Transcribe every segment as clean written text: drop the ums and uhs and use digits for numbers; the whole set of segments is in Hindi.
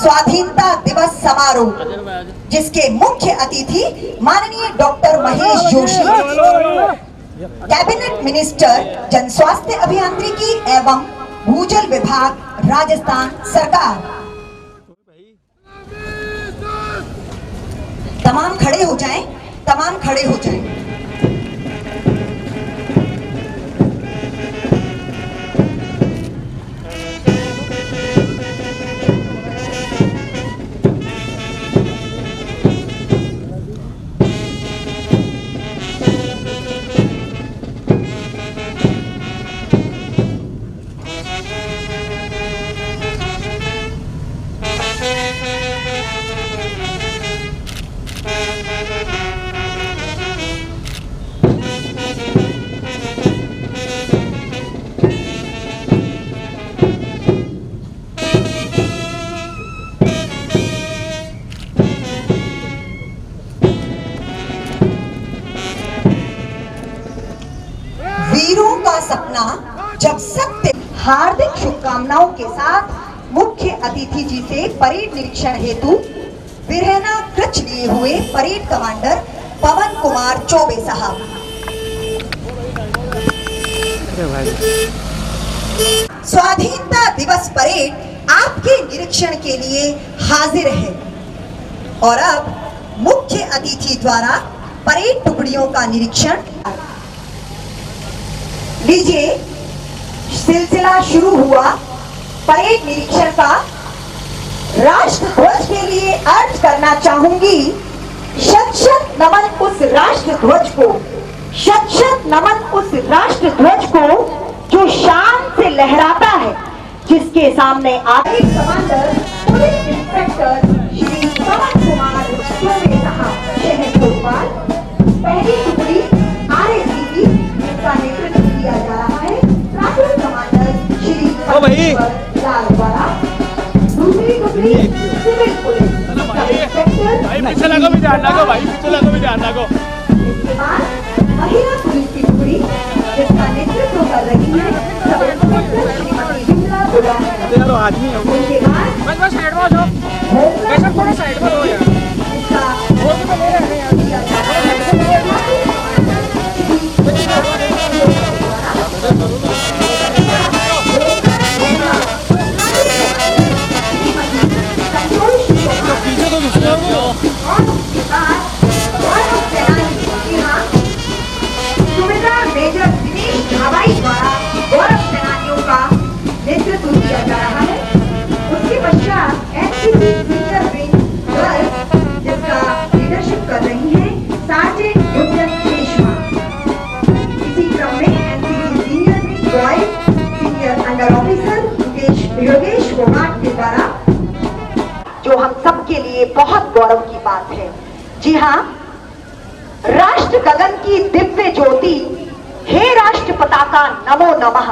स्वाधीनता दिवस समारोह, जिसके मुख्य अतिथि माननीय doctor Mahesh Joshi, cabinet minister जन स्वास्थ्य अभियांत्रिकी एवं भूजल विभाग, राजस्थान सरकार। तमाम खड़े हो जाएं, तमाम खड़े हो जाएं। वीरों का सपना जब सत्य। हार्दिक शुभकामनाओं के साथ मुख्य अतिथि जी से परेड निरीक्षण हेतु बिरहना कच्छ लिए हुए परेड कमांडर पवन कुमार चौबे साहब। स्वाधीनता दिवस परेड आपके निरीक्षण के लिए हाजिर है और अब मुख्य अतिथि द्वारा परेड टुकड़ियों का निरीक्षण लीजिए। सिलसिला शुरू हुआ परेड निरीक्षण का। राष्ट्र ध्वज के लिए अर्ज करना चाहूंगी, शत शत नमन उस राष्ट्र ध्वज को, शत शत नमन उस राष्ट्र ध्वज को जो शान से लहराता है, जिसके सामने आगे commander police inspector Shri Pawan Kumar Choubey साहब, शहर भोपाल, पहली टुकड़ी RAC की, जिसका नेतृत्व किया जा रहा है प्लाटून कमांडर श्री लाल द्वारा। दूसरी टुकड़ी सिविल पुलिस पीछे लगो भी ध्यान लगो भाई, पीछे लगो भी ध्यान लगो। इसके बाद महिला पुलिस की टुकड़ी, जिसका नेतृत्व कर रही है सब इंस्पेक्टर श्रीमती विमला बुरानी। आदमी उसके बाद बस साइड में हो जाओ, कैसे थोड़ा साइड में हो यार, इसका वो भी तो ले रहे हैं गौरव सेनानियों का नेतृत्व किया जा रहा है। उसके पश्चात NCC फ्यूचर विंग गर्ल्स, जिसका लीडरशिप कर रही है सार्जेंट गुंजन रेशमा। इसी क्रम में NCC senior wing boys senior under officer Yogesh Phogat के द्वारा, जो हम सब के लिए बहुत गौरव की बात है। जी हाँ, राष्ट्र गगन की दिव्य ज्योति, हे राष्ट्र पताका नमो नमः,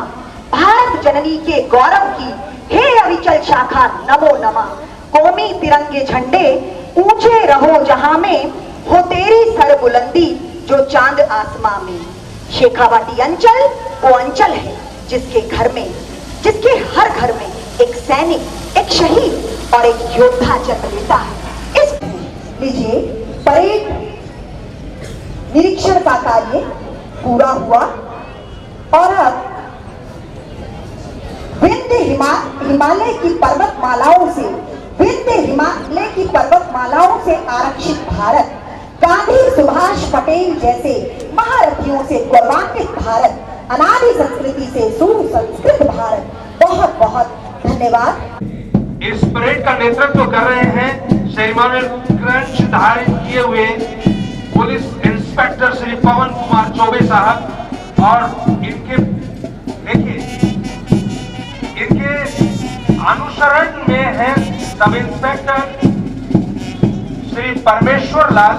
भारत जननी के गौरव की हे अविचल शाखा नमो नमः, कौमी तिरंगे झंडे ऊंचे रहो जहां में, हो तेरी सर बुलंदी जो चांद आसमां में। शेखावाटी अंचल वो अंचल है जिसके घर में, जिसके हर घर में एक सैनिक, एक शहीद और एक योद्धा जन्म लेता है। इस लीजिए, परेड निरीक्षण का कार्य पूरा हुआ और अब हिमालय की पर्वतमालाओं से, हिमालय की पर्वतमालाओं से आरक्षित भारत, गांधी सुभाष पटेल जैसे महारथियों से गौरवान्वित भारत, अनादि संस्कृति से सुसंस्कृत भारत। बहुत बहुत धन्यवाद। इस परेड का नेतृत्व कर रहे हैं सेरेमोनियल धारण किए हुए पुलिस इंस्पेक्टर श्री पवन कुमार चौबे साहब और इनके देखिए, इनके अनुसरण में है सब inspector Shri Parmeshwar Lal,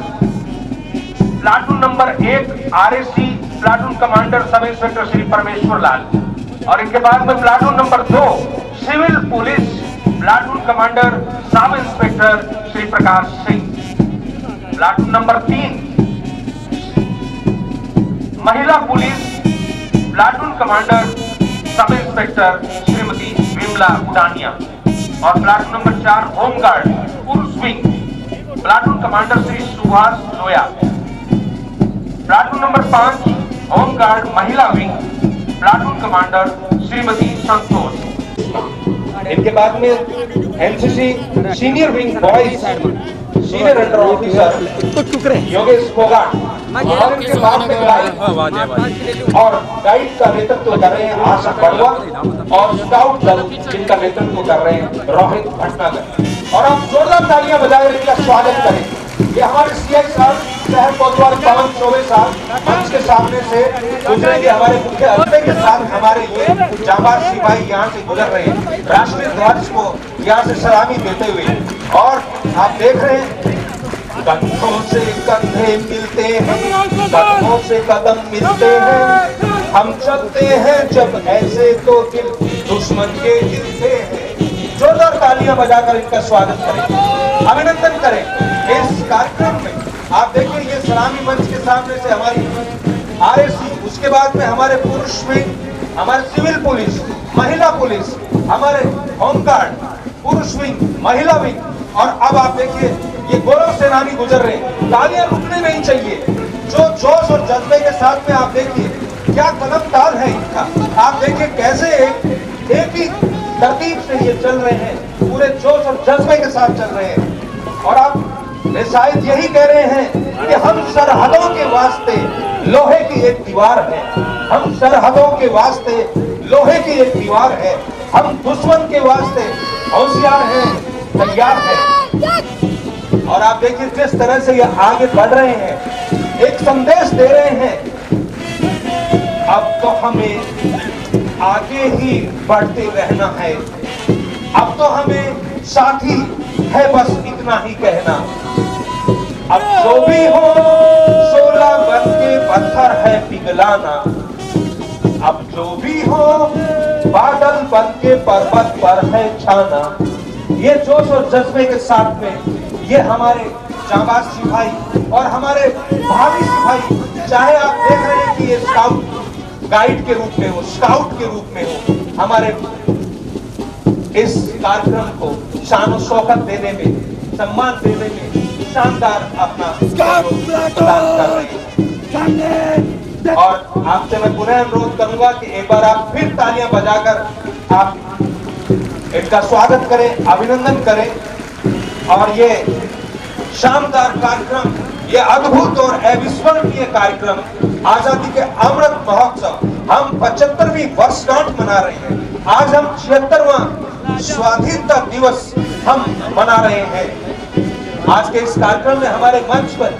platoon number 1 RAC platoon commander sub inspector Shri Parmeshwar Lal, और इनके बाद में platoon number 2 civil police platoon commander sub inspector Shri Prakash Singh, platoon number 3 महिला police platoon commander sub inspector Shrimati Vimla Budania, और प्लाटून नंबर 4 होमगार्ड पुरुष wing, platoon commander Shri Subhash Loya. Platoon number 5 home guard महिला wing, platoon commander Shrimati Santosh. इनके बाद में NCC senior wing boys senior under officer Yogesh Phogat, और इनके बाद में और गाइड का नेतृत्व कर रहे हैं आशा बड़वा, और स्काउट दल जिनका नेतृत्व कर रहे हैं रोहित भटनागर। और आप जोरदार तालियां बजाकर इनका स्वागत करें। ये हमारे सीआई साहब शहर कोतवाल पवन चौबे साहब मंच के सामने से गुजरेंगे। हमारे मुख्य अतिथि के साथ हमारे ये जांबाज सिपाही यहाँ से गुजर रहे हैं राष्ट्रीय ध्वज को यहाँ से सलामी देते हुए। और आप देख रहे हैं कंधों से कंधे मिलते हैं, कदमों से कदम मिलते हैं, हम चलते हैं जब ऐसे तो दिल दुश्मन के हिलते हैं। जोरदार तालियां बजाकर इनका स्वागत करें, अभिनंदन करें। इस कार्यक्रम में आप देखिए ये सलामी मंच के सामने से हमारी आरएसी, उसके बाद में हमारे पुरुष विंग, हमारे सिविल पुलिस, महिला पुलिस, हमारे होमगार्ड, पुरुष विंग, महिला विंग, और अब आप देखिए ये गौरव सेनानी गुजर रहे हैं। तालियां रुकने नहीं चाहिए। जो जोश और जज्बे के साथ में आप देखिए क्या कदम ताल है इनका। आप देखिए कैसे एक ही तरतीब से ये चल रहे हैं, पूरे जोश और जज्बे के साथ चल रहे हैं। और आप शायद यही कह रहे हैं कि हम सरहदों के वास्ते लोहे की एक दीवार है, हम सरहदों के वास्ते लोहे की एक दीवार है, हम दुश्मन के वास्ते होशियार हैं, तैयार हैं। और आप देखिए जिस तरह से ये आगे बढ़ रहे हैं, एक संदेश दे रहे हैं, अब तो हमें आगे ही बढ़ते रहना है, अब तो हमें साथी है बस इतना ही कहना। अब जो भी हो शोला बन के पत्थर है पिघलाना, अब जो भी हो बादल बन के पर्वत पर है छाना। ये जोश और जज्बे के साथ में ये हमारे जांबाज सिपाही और हमारे भावी सिपाही, चाहे आप देख रहे हैं कि ये स्काउट गाइड के रूप में हो, स्काउट के रूप में हो, हमारे इस कार्यक्रम को शान और शौकत देने में, सम्मान देने में शानदार अपना प्रदान कर रहे हैं। और आपसे मैं पुनः अनुरोध करूंगा कि एक बार आप फिर तालियां बजाकर आप इनका स्वागत करें, अभिनंदन करें। और ये शानदार कार्यक्रम, ये अद्भुत और अविस्मरणीय कार्यक्रम, आजादी के अमृत महोत्सव, हम 75वीं वर्षगांठ मना रहे हैं। आज हम 76वां स्वाधीनता दिवस हम मना रहे हैं। आज के इस कार्यक्रम में हमारे मंच पर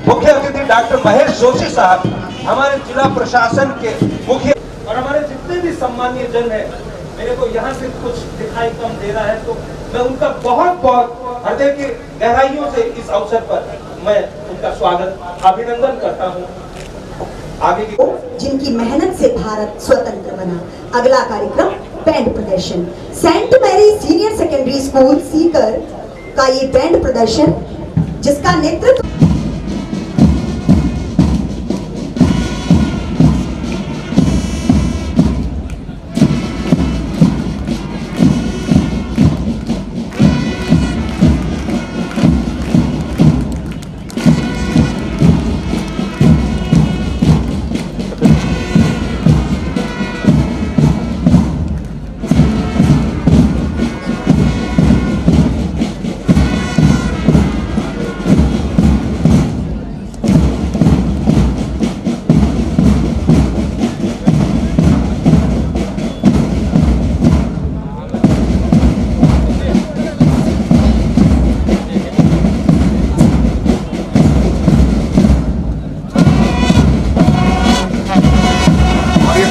मुख्य अतिथि डॉक्टर महेश जोशी साहब, हमारे जिला प्रशासन के मुख्य, और हमारे जितने भी सम्मानीय जन हैं, मेरे को यहाँ से कुछ दिखाई कम दे रहा है, तो मैं उनका बहुत बहुत हृदय की गहराइयों से इस अवसर पर मैं उनका स्वागत, अभिनंदन करता हूँ। आगे की जिनकी मेहनत से भारत स्वतंत्र बना। अगला कार्यक्रम बैंड प्रदर्शन, saint Mary senior secondary school Sikar का ये बैंड प्रदर्शन, जिसका नेतृत्व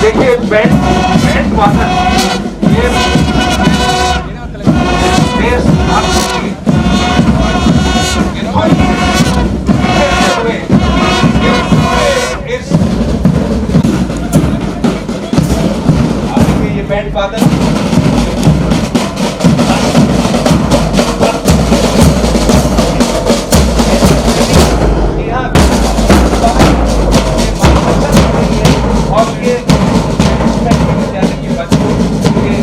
देखिए बैंड वादन, ये देश भक्ति की ध्वनि हुए इस ये बैंड वादन और ये विद्यालय के बच्चों के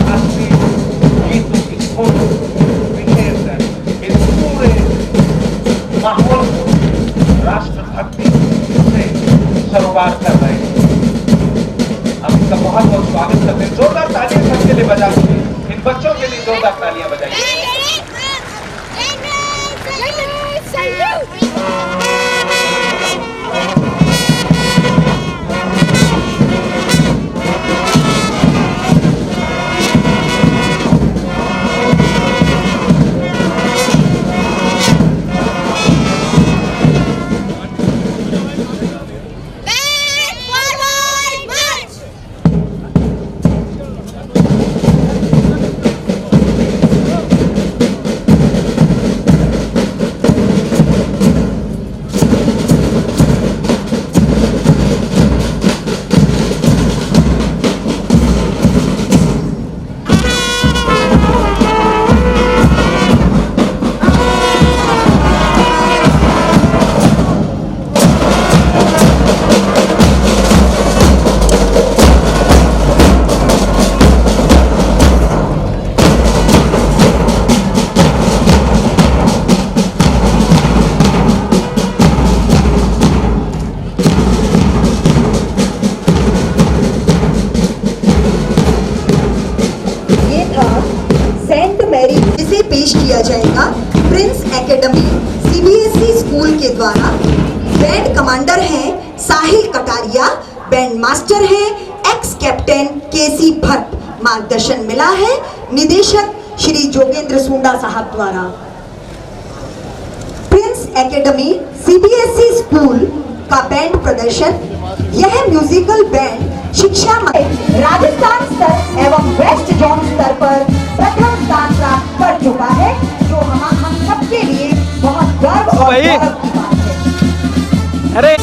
राष्ट्रीय पार कर रहे हैं। हम इनका बहुत बहुत स्वागत करते हैं। जोरदार तालियां सबके लिए बजा दीजिए। इन बच्चों के लिए जोरदार तालियां बजाइए। इसे पेश किया जाएगा प्रिंस एकेडमी सीबीएसई स्कूल के द्वारा। बैंड कमांडर हैं साहिल कटारिया, बैंड मास्टर हैं एक्स कैप्टन केसी भट्ट। मार्गदर्शन मिला है निदेशक श्री जोगेंद्र सुंडा साहब द्वारा। प्रिंस एकेडमी सीबीएसई स्कूल का बैंड प्रदर्शन। यह म्यूजिकल बैंड शिक्षा राजस्थान स्तर एवं वेस्ट जोन स्तर पर प्रथम स्थान प्राप्त कर चुका है, जो हम सबके लिए बहुत गर्व और गौरव की बात है। अरे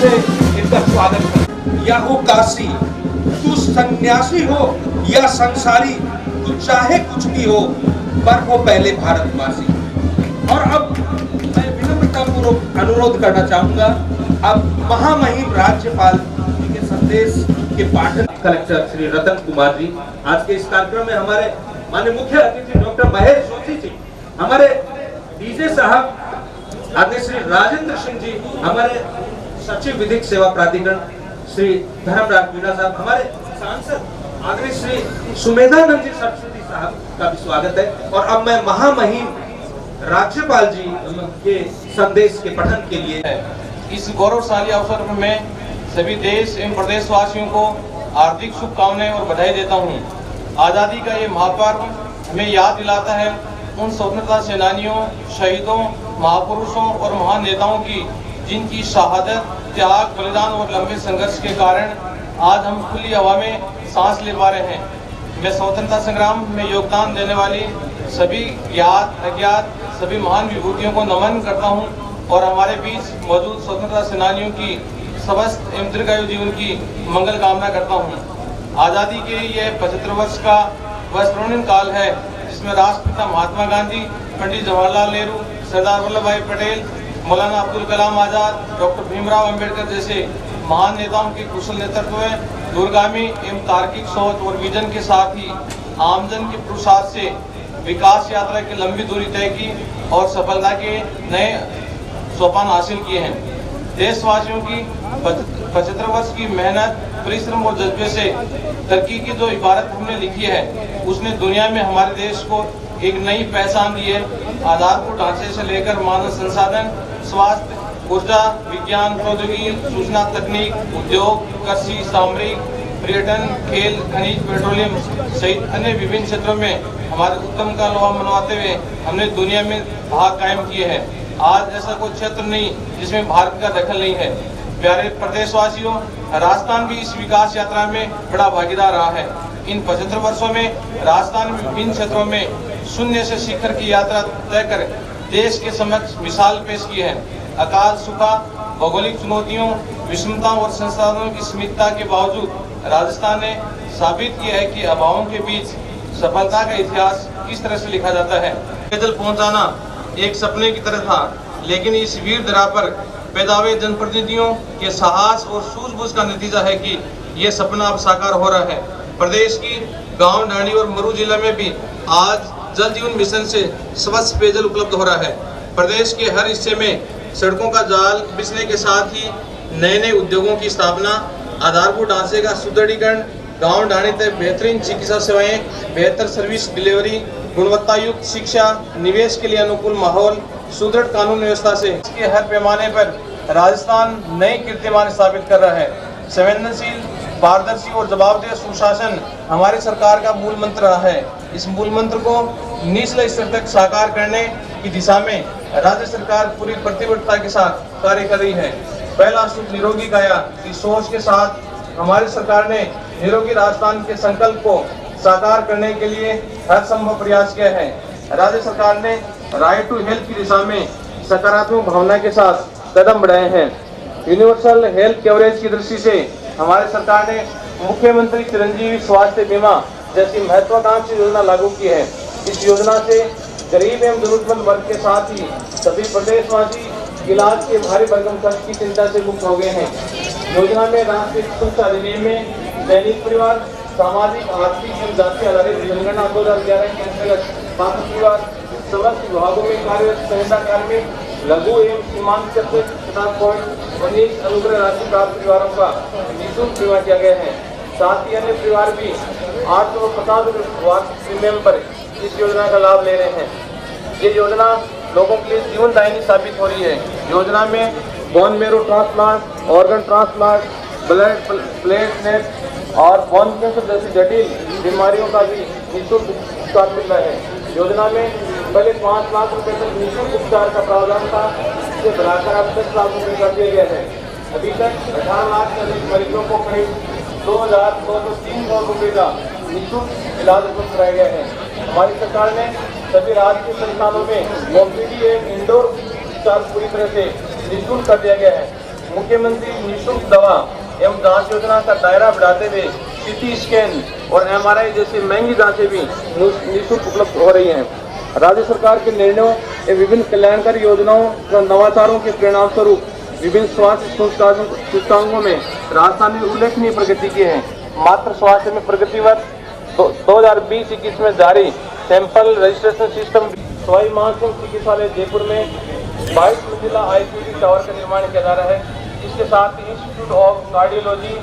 से इनका स्वागत करें। या हो काशी, तू सन्यासी हो या संसारी, तू चाहे कुछ भी हो पर हो पहले भारतवासी। और अब मैं विनम्रतापूर्वक अनुरोध करना चाहूंगा, अब महामहिम राज्यपाल के संदेश के पाठन कलेक्टर श्री रतन कुमार जी, आज के इस कार्यक्रम में हमारे माननीय मुख्य अतिथि डॉक्टर महेश जोशी जी, हमारे डीजे साहब आदरणीय श्री राजेंद्र सिंह जी, हमारे सचिव विधिक सेवा प्राधिकरण श्री धर्मराज मीणा साहब, हमारे सांसद आदरणीय श्री सुमेधानंद जी सरस्वती साहब का भी स्वागत है। और अब मैं महामहिम राज्यपाल जी के संदेश के पठन के लिए है। इस गौरवशाली अवसर में सभी देश एवं प्रदेशवासियों को हार्दिक शुभकामनाएं और बधाई देता हूं। आज़ादी का ये महापर्व हमें याद दिलाता है उन स्वतंत्रता सेनानियों, शहीदों, महापुरुषों और महान नेताओं की, जिनकी शहादत, त्याग, बलिदान और लंबे संघर्ष के कारण आज हम खुली हवा में सांस ले पा रहे हैं। मैं स्वतंत्रता संग्राम में योगदान देने वाली सभी ज्ञात अज्ञात सभी महान विभूतियों को नमन करता हूं और हमारे बीच मौजूद स्वतंत्रता सेनानियों की स्वस्थ एवं दीर्घायु जीवन की मंगल कामना करता हूं। आज़ादी के यह 75 वर्ष का वह स्वर्णिम काल है जिसमें राष्ट्रपिता महात्मा गांधी, पंडित जवाहरलाल नेहरू, सरदार वल्लभ भाई पटेल, मौलाना अब्दुल कलाम आजाद, डॉक्टर भीमराव अंबेडकर जैसे महान नेताओं के कुशल नेतृत्व में दूरगामी एवं तार्किक सोच और विजन के साथ ही आमजन के पुरुषार्थ से विकास यात्रा की लंबी दूरी तय की और सफलता के नए सोपान हासिल किए हैं। देशवासियों की 75 वर्ष की मेहनत, परिश्रम और जज्बे से तरक्की की जो इबारत हमने लिखी है, उसने दुनिया में हमारे देश को एक नई पहचान दी है। आधारभूत ढांचे से लेकर मानव संसाधन, स्वास्थ्य, ऊर्जा, विज्ञान, प्रौद्योगिकी, सूचना तकनीक, उद्योग, कृषि, सामरिक, पर्यटन, खेल, खनिज, पेट्रोलियम सहित अन्य विभिन्न क्षेत्रों में हमारे उद्यम का लोहा मनवाते हुए हमने दुनिया में भाग कायम किए हैं। आज ऐसा कोई क्षेत्र नहीं जिसमें भारत का दखल नहीं है। प्यारे प्रदेशवासियों, राजस्थान भी इस विकास यात्रा में बड़ा भागीदार रहा है। इन 75 वर्षों में राजस्थान में विभिन्न क्षेत्रों में शून्य से शिखर की यात्रा तय कर देश के समक्ष मिसाल पेश की है। अकाल, सूखा, भौगोलिक चुनौतियों, विषमताओं और संसाधनों की सीमितता के बावजूद राजस्थान ने साबित किया है कि अभावों के बीच सफलता का इतिहास किस तरह से लिखा जाता है। पेयजल पहुंचाना एक सपने की तरह था, लेकिन इस वीर धरा पर पैदा हुए जनप्रतिनिधियों के साहस और सूझबूझ का नतीजा है कि ये सपना अब साकार हो रहा है। प्रदेश की गांव, ढाणी और मरू जिला में भी आज जल जीवन मिशन से स्वच्छ पेयजल उपलब्ध हो रहा है। प्रदेश के हर हिस्से में सड़कों का जाल बिछने के साथ ही नए नए उद्योगों की स्थापना, आधारभूत ढांचे का सुदृढ़ीकरण, गांव ढाणी तक बेहतरीन चिकित्सा सेवाएं, बेहतर सर्विस डिलीवरी, गुणवत्ता युक्त शिक्षा, निवेश के लिए अनुकूल माहौल, सुदृढ़ कानून व्यवस्था से इसके हर पैमाने पर राजस्थान नए कीर्तिमान स्थापित कर रहा है। संवेदनशील, पारदर्शी और जवाबदेह सुशासन हमारी सरकार का मूल मंत्र रहा है। इस मूल मंत्र को निचले स्तर तक साकार करने की दिशा में राज्य सरकार पूरी प्रतिबद्धता के साथ कार्य कर रही है। पहला सुख निरोगी काया की सोच के साथ हमारी सरकार ने निरोगी राजस्थान के संकल्प को साकार करने के लिए हर संभव प्रयास किया है। राज्य सरकार ने राइट टू हेल्थ की दिशा में सकारात्मक भावना के साथ कदम बढ़ाए हैं। यूनिवर्सल हेल्थ कवरेज की दृष्टि से हमारी सरकार ने मुख्यमंत्री चिरंजीवी स्वास्थ्य बीमा जैसी महत्वाकांक्षी योजना लागू की है। इस योजना से गरीब एवं जरूरतमंद वर्ग के साथ ही सभी प्रदेशवासी इलाज के भारी भरकम खर्च की चिंता से मुक्त हो गए हैं। योजना में राष्ट्रीय सुरक्षा अधिनियम में दैनिक परिवार, सामाजिक, आर्थिक एवं जाति आधारित जनगणना 2011 के अंतर्गत पात्र परिवार, समस्त विभागों में कार्यरत संहिता कार्मिक, लघु एवं सीमांत क्षेत्र तथा कोविड-19 अनुग्रह राशि प्राप्त परिवारों का निःशुल्क बीमा किया गया है। साथ ही अन्य परिवार भी 850 वार्षिक प्रीमियम पर इस योजना का लाभ ले रहे हैं। ये योजना लोगों के लिए जीवनदायिनी साबित हो रही है। योजना में bone marrow transplant, organ transplant, blood platelet और बोन कैंसर जैसी जटिल बीमारियों का भी निःशुल्क उपचार मिल रहा है। योजना में पहले 5 लाख रुपए तक निःशुल्क उपचार का प्रावधान था, इसे बढ़ाकर अब 10 लाख रुपए कर दिया गया है। अभी तक 18 लाख से अधिक मरीजों को करीब 2,203 रुपए का निःशुल्क इलाज उपलब्ध कराया गया है। हमारी सरकार ने सभी राज्य संस्थानों में ओपीडी एवं इंडोर उपचार पूरी तरह से निःशुल्क कर दिया गया है। मुख्यमंत्री निःशुल्क दवा एवं जांच योजना का दायरा बढ़ाते हुए सीटी स्कैन और एमआरआई जैसी महंगी जांचें भी निःशुल्क उपलब्ध हो रही हैं। राज्य सरकार के निर्णयों एवं विभिन्न कल्याणकारी योजनाओं व नवाचारों के परिणाम स्वरूप विभिन्न स्वास्थ्य सूचकांकों में राजस्थान ने उल्लेखनीय प्रगति की है। मात्र स्वास्थ्य में प्रगति वर्ष 2020-21 में जारी sample registration system Sawai Mansingh चिकित्सालय जयपुर में 22 मंजिला ICU टावर का निर्माण किया जा रहा है। इसके साथ ही institute of cardiology,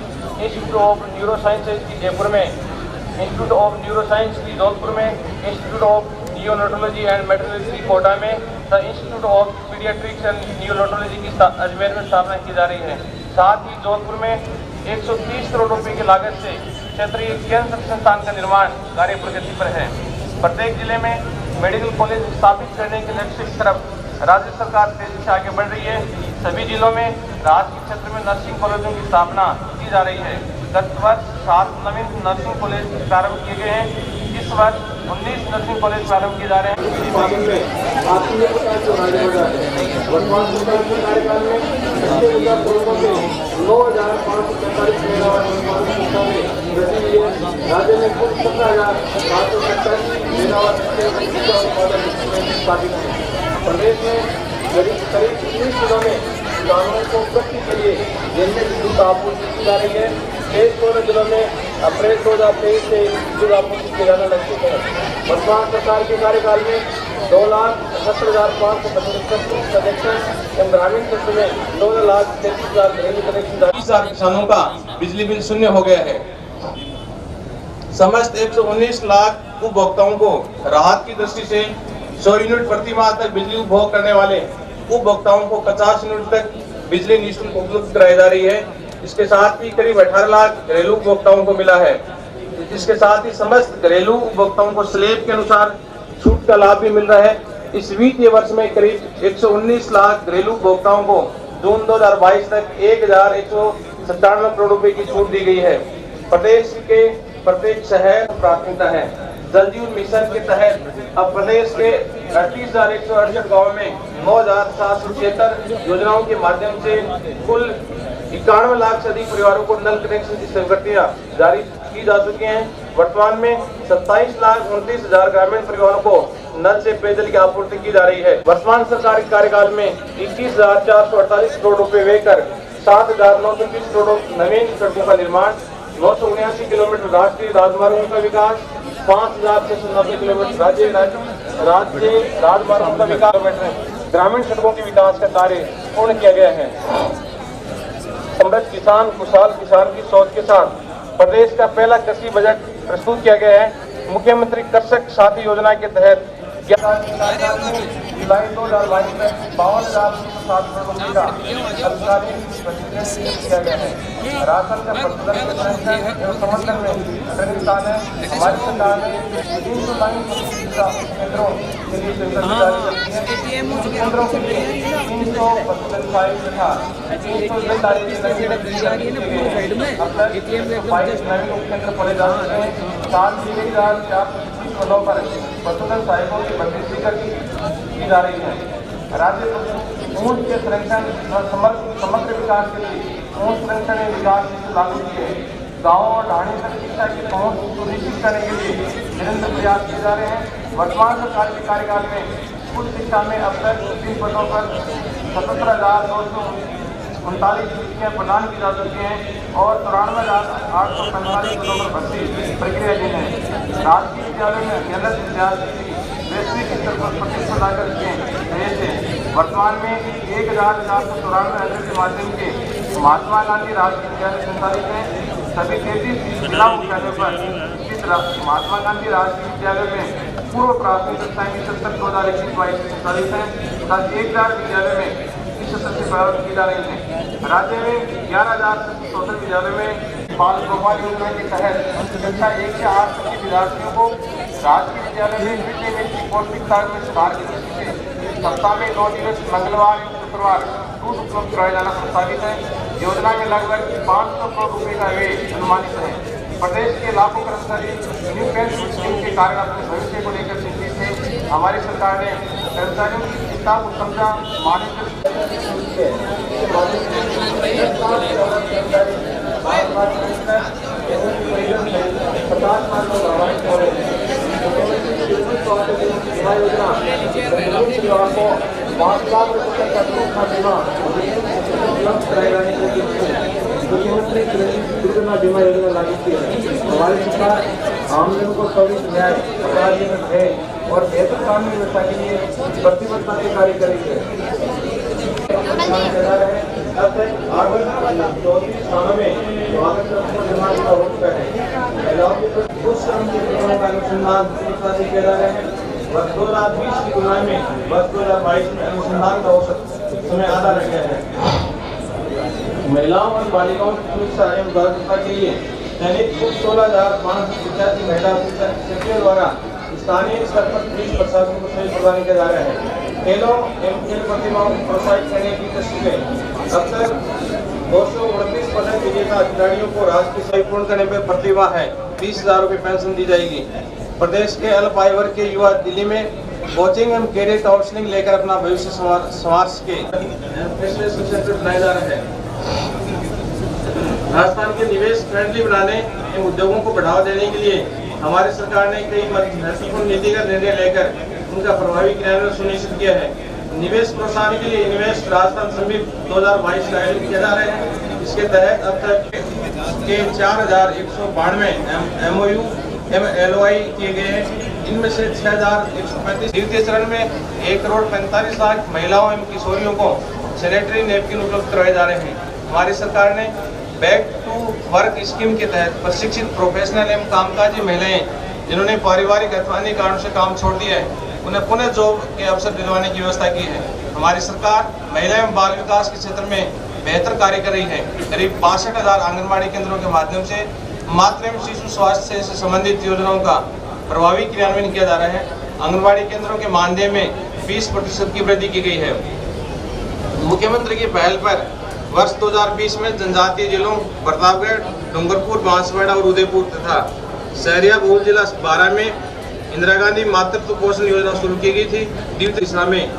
institute of neurosciences की जयपुर में, इंस्टीट्यूट ऑफ न्यूरोसाइंस की जोधपुर में, institute of neonatology and metrology Kota में तथा institute of paediatrics and neonatology की अजमेर में स्थापना की जा रही है। साथ ही जोधपुर में 130 करोड़ रुपए की लागत से क्षेत्रीय कैंसर संस्थान का निर्माण कार्य प्रगति पर है। प्रत्येक जिले में मेडिकल कॉलेज स्थापित करने के लक्ष्य की तरफ राज्य सरकार तेजी से आगे बढ़ रही है। सभी जिलों में राजकीय क्षेत्र में नर्सिंग कॉलेजों की स्थापना की जा रही है। गत वर्ष 7 नवीन नर्सिंग कॉलेज प्रारंभ किए गए हैं। इस वर्ष 19 नर्सिंग कॉलेज प्रारंभ किए जा रहे हैं। वर्तमान सरकार के कार्यकाल में 9,545 राज्य में कुल 17,587 मेगावाट स्थापित है। प्रदेश में करीब 19 जिलों में किसानों को कृषि के लिए जैविक विद्युत आपूर्ति की जा रही है। शेष 16 जिलों में अप्रैल 2023 से विद्युत आपूर्ति किया जाना लक्षित है। वर्तमान सरकार के कार्यकाल में 2,78,575 कनेक्शन एवं ग्रामीण क्षेत्र में 14,33,000 घरेलू कनेक्शन 20,000 किसानों का बिजली बिल शून्य हो गया है। समस्त 119 लाख उपभोक्ताओं को राहत की दृष्टि से 100 यूनिट प्रति माह तक बिजली उपभोग करने वाले उपभोक्ताओं को 50 यूनिट तक बिजली निःशुल्क उपलब्ध कराई जा रही है। इसके साथ ही करीब 18 लाख घरेलू उपभोक्ताओं को मिला है। इसके साथ ही समस्त घरेलू उपभोक्ताओं को स्लैब के अनुसार छूट का लाभ भी मिल रहा है। इस वित्तीय वर्ष में करीब 119 लाख घरेलू उपभोक्ताओं को जून 2022 तक 1,197 करोड़ रुपए की छूट दी गई है। प्रदेश के प्रत्येक शहर प्राथमिकता है। जल जीवन मिशन के तहत अब प्रदेश के 38,168 गाँव में 9,776 योजनाओं के माध्यम से कुल 91 लाख से अधिक परिवारों को नल कनेक्शन की स्वीकृतियां जारी की जा चुकी हैं। वर्तमान में 27,29,000 ग्रामीण परिवारों को नल से पेयजल की आपूर्ति की जा रही है। वर्तमान सरकार के कार्यकाल में 21,448 करोड़ रुपए व्यय कर 7,920 करोड़ नवीन सड़कों का निर्माण, 979 किलोमीटर राष्ट्रीय राजमार्गों का विकास, 5,690 किलोमीटर राज्य राजमार्गों का विकास, ग्रामीण सड़कों के विकास का कार्य पूर्ण किया गया है। समृद्ध किसान खुशहाल किसान की सोच के साथ प्रदेश का पहला कृषि बजट प्रस्तुत किया गया है। मुख्यमंत्री कृषक साथी योजना के तहत जुलाई 2022 में 52,700 करोड़ रुपए का सरकारी किया गया है। राशन का प्रबंधन एवं समर्थन में किसान है। हमारी सरकार ने 300 लाइन केंद्रों के लिए स्वीकृति जारी करती है। केंद्रों के लिए 352 तथा 300 अब तक 22 नवीन उपकेंद्र खोले जा चुके हैं। 7,425 पदों पर पशुधन सहायकों की भर्ती की जा रही है। राज्य ऊंट के संरक्षण और समग्र विकास के लिए ऊंट संरक्षण एवं विकास लागू किए। गाँव और ढाणी तक शिक्षा की पहुंच सुनिश्चित करने के लिए निरंतर प्रयास किए जा रहे हैं। वर्तमान सरकार के कार्यकाल में स्कूल शिक्षा में अब तक 3 पदों पर 77,239 नियुक्तियां प्रदान की जा चुकी हैं और 93,845 पदों पर भर्ती प्रक्रिया की है। राजकीय विद्यालय में अध्ययनरत विद्यार्थी वैश्विक स्तर पर प्रतिस्पर्धा करके रहे थे। वर्तमान में 1,494 अंक के माध्यम से महात्मा गांधी राष्ट्रीय विद्यालय संचालित है। सभी 33 जिला मुख्यालयों पर स्थित महात्मा गांधी राष्ट्रीय विद्यालय में पूर्व प्राथमिक कक्षाएं की 2021-22 संचालित है तथा 1,000 विद्यालय में इस सत्र से प्रारंभ की जा रही है। राज्य में 11,064 विद्यालय में बाल गोपाल योजना के तहत कक्षा 1 से 8 तक के विद्यार्थियों को राजकीय विद्यालय में मिड डे मील की पौष्टिकता में सुधार की दृष्टि से सप्ताह में 2 दिवस मंगलवार एवं शुक्रवार दूध उपलब्ध कराया जाना प्रस्तावित है। योजना में लगभग 500 करोड़ रुपए का व्यय अनुमानित है। प्रदेश के लाखों कर्मचारी न्यू पेंशन स्कीम के कार्यकाल में भविष्य को लेकर चिंतित थे। हमारी सरकार ने कर्मचारियों की पिता को समझा मानिक मुख्यमंत्री दुर्घटना बीमा योजना लागू की है। हमारी सरकार आमजन को त्वरित न्याय, अपराधियों है और बेहतर कानून व्यवस्था के लिए प्रतिबद्धता से कार्य करेंगे। स्थानों में निर्माण का हो चुका है। कुछ श्रम के प्रकरणों का अनुसंधान से किया जा रहा है। वर्ष 2020 की तुलना में वर्ष 2022 में अनुसंधान का औसत समय आधा रह गया है। महिलाओं और बालिकाओं की सुरक्षा एवं जागरूकता के लिए दैनिक 16,585 महिला शिक्षकों द्वारा स्थानीय स्तर पर पुलिस प्रशासन को सहयोग प्रदान किया जा रहा है। खेलों एवं खेल प्रतिभाओं को प्रोत्साहित करने की दृष्टि में अब तक 229 पदक विजेता खिलाड़ियों को राष्ट्र की सहयोग पूर्ण करने पर प्रतिभा है 20,000 रुपये पेंशन दी जाएगी। प्रदेश के अल्प आयु वर्ग के युवा दिल्ली में कोचिंग एवं कैरियर काउंसलिंग लेकर अपना भविष्य संवार के बनाए जा रहे हैं। राजस्थान के निवेश फ्रेंडली बनाने एवं उद्योगों को बढ़ावा देने के लिए हमारी सरकार ने कई महत्वपूर्ण नीतिगत निर्णय लेकर उनका प्रभावी क्रियान्वयन सुनिश्चित किया है। निवेश प्रोत्साहन के लिए इन्वेस्ट राजस्थान समिट 2022 का आयोजन किया जा रहा है। इसके तहत अब तक के 4,192 MOU LOI किए गए हैं। इनमें से 6,135 द्वितीय चरण में 1,45,00,000 महिलाओं एवं किशोरियों को सैनिटरी नैपकिन उपलब्ध करवाए जा रहे हैं। हमारी सरकार ने बैक टू वर्क स्कीम के तहत प्रशिक्षित प्रोफेशनल एवं कामकाजी महिलाएं जिन्होंने पारिवारिक अथवा अन्य कारणों से काम छोड़ दिया है उन्हें पुनः जॉब के अवसर दिलवाने की व्यवस्था की है। हमारी सरकार महिला एवं बाल विकास के क्षेत्र में बेहतर कार्य कर रही है। करीब 62,000 आंगनबाड़ी केंद्रों के माध्यम से मातृ एवं शिशु स्वास्थ्य से संबंधित योजनाओं का प्रभावी क्रियान्वयन किया जा रहा है। आंगनबाड़ी केंद्रों के मानदेय में 20% की वृद्धि की गई है। मुख्यमंत्री की पहल पर वर्ष 2020 में जनजातीय जिलों प्रतापगढ़, डूंगरपुर, बांसवाड़ा और उदयपुर तथा सहरिया बहुल जिला 12 में इंदिरा गांधी मातृत्व पोषण योजना शुरू की गई थी। द्वितीय दिशा में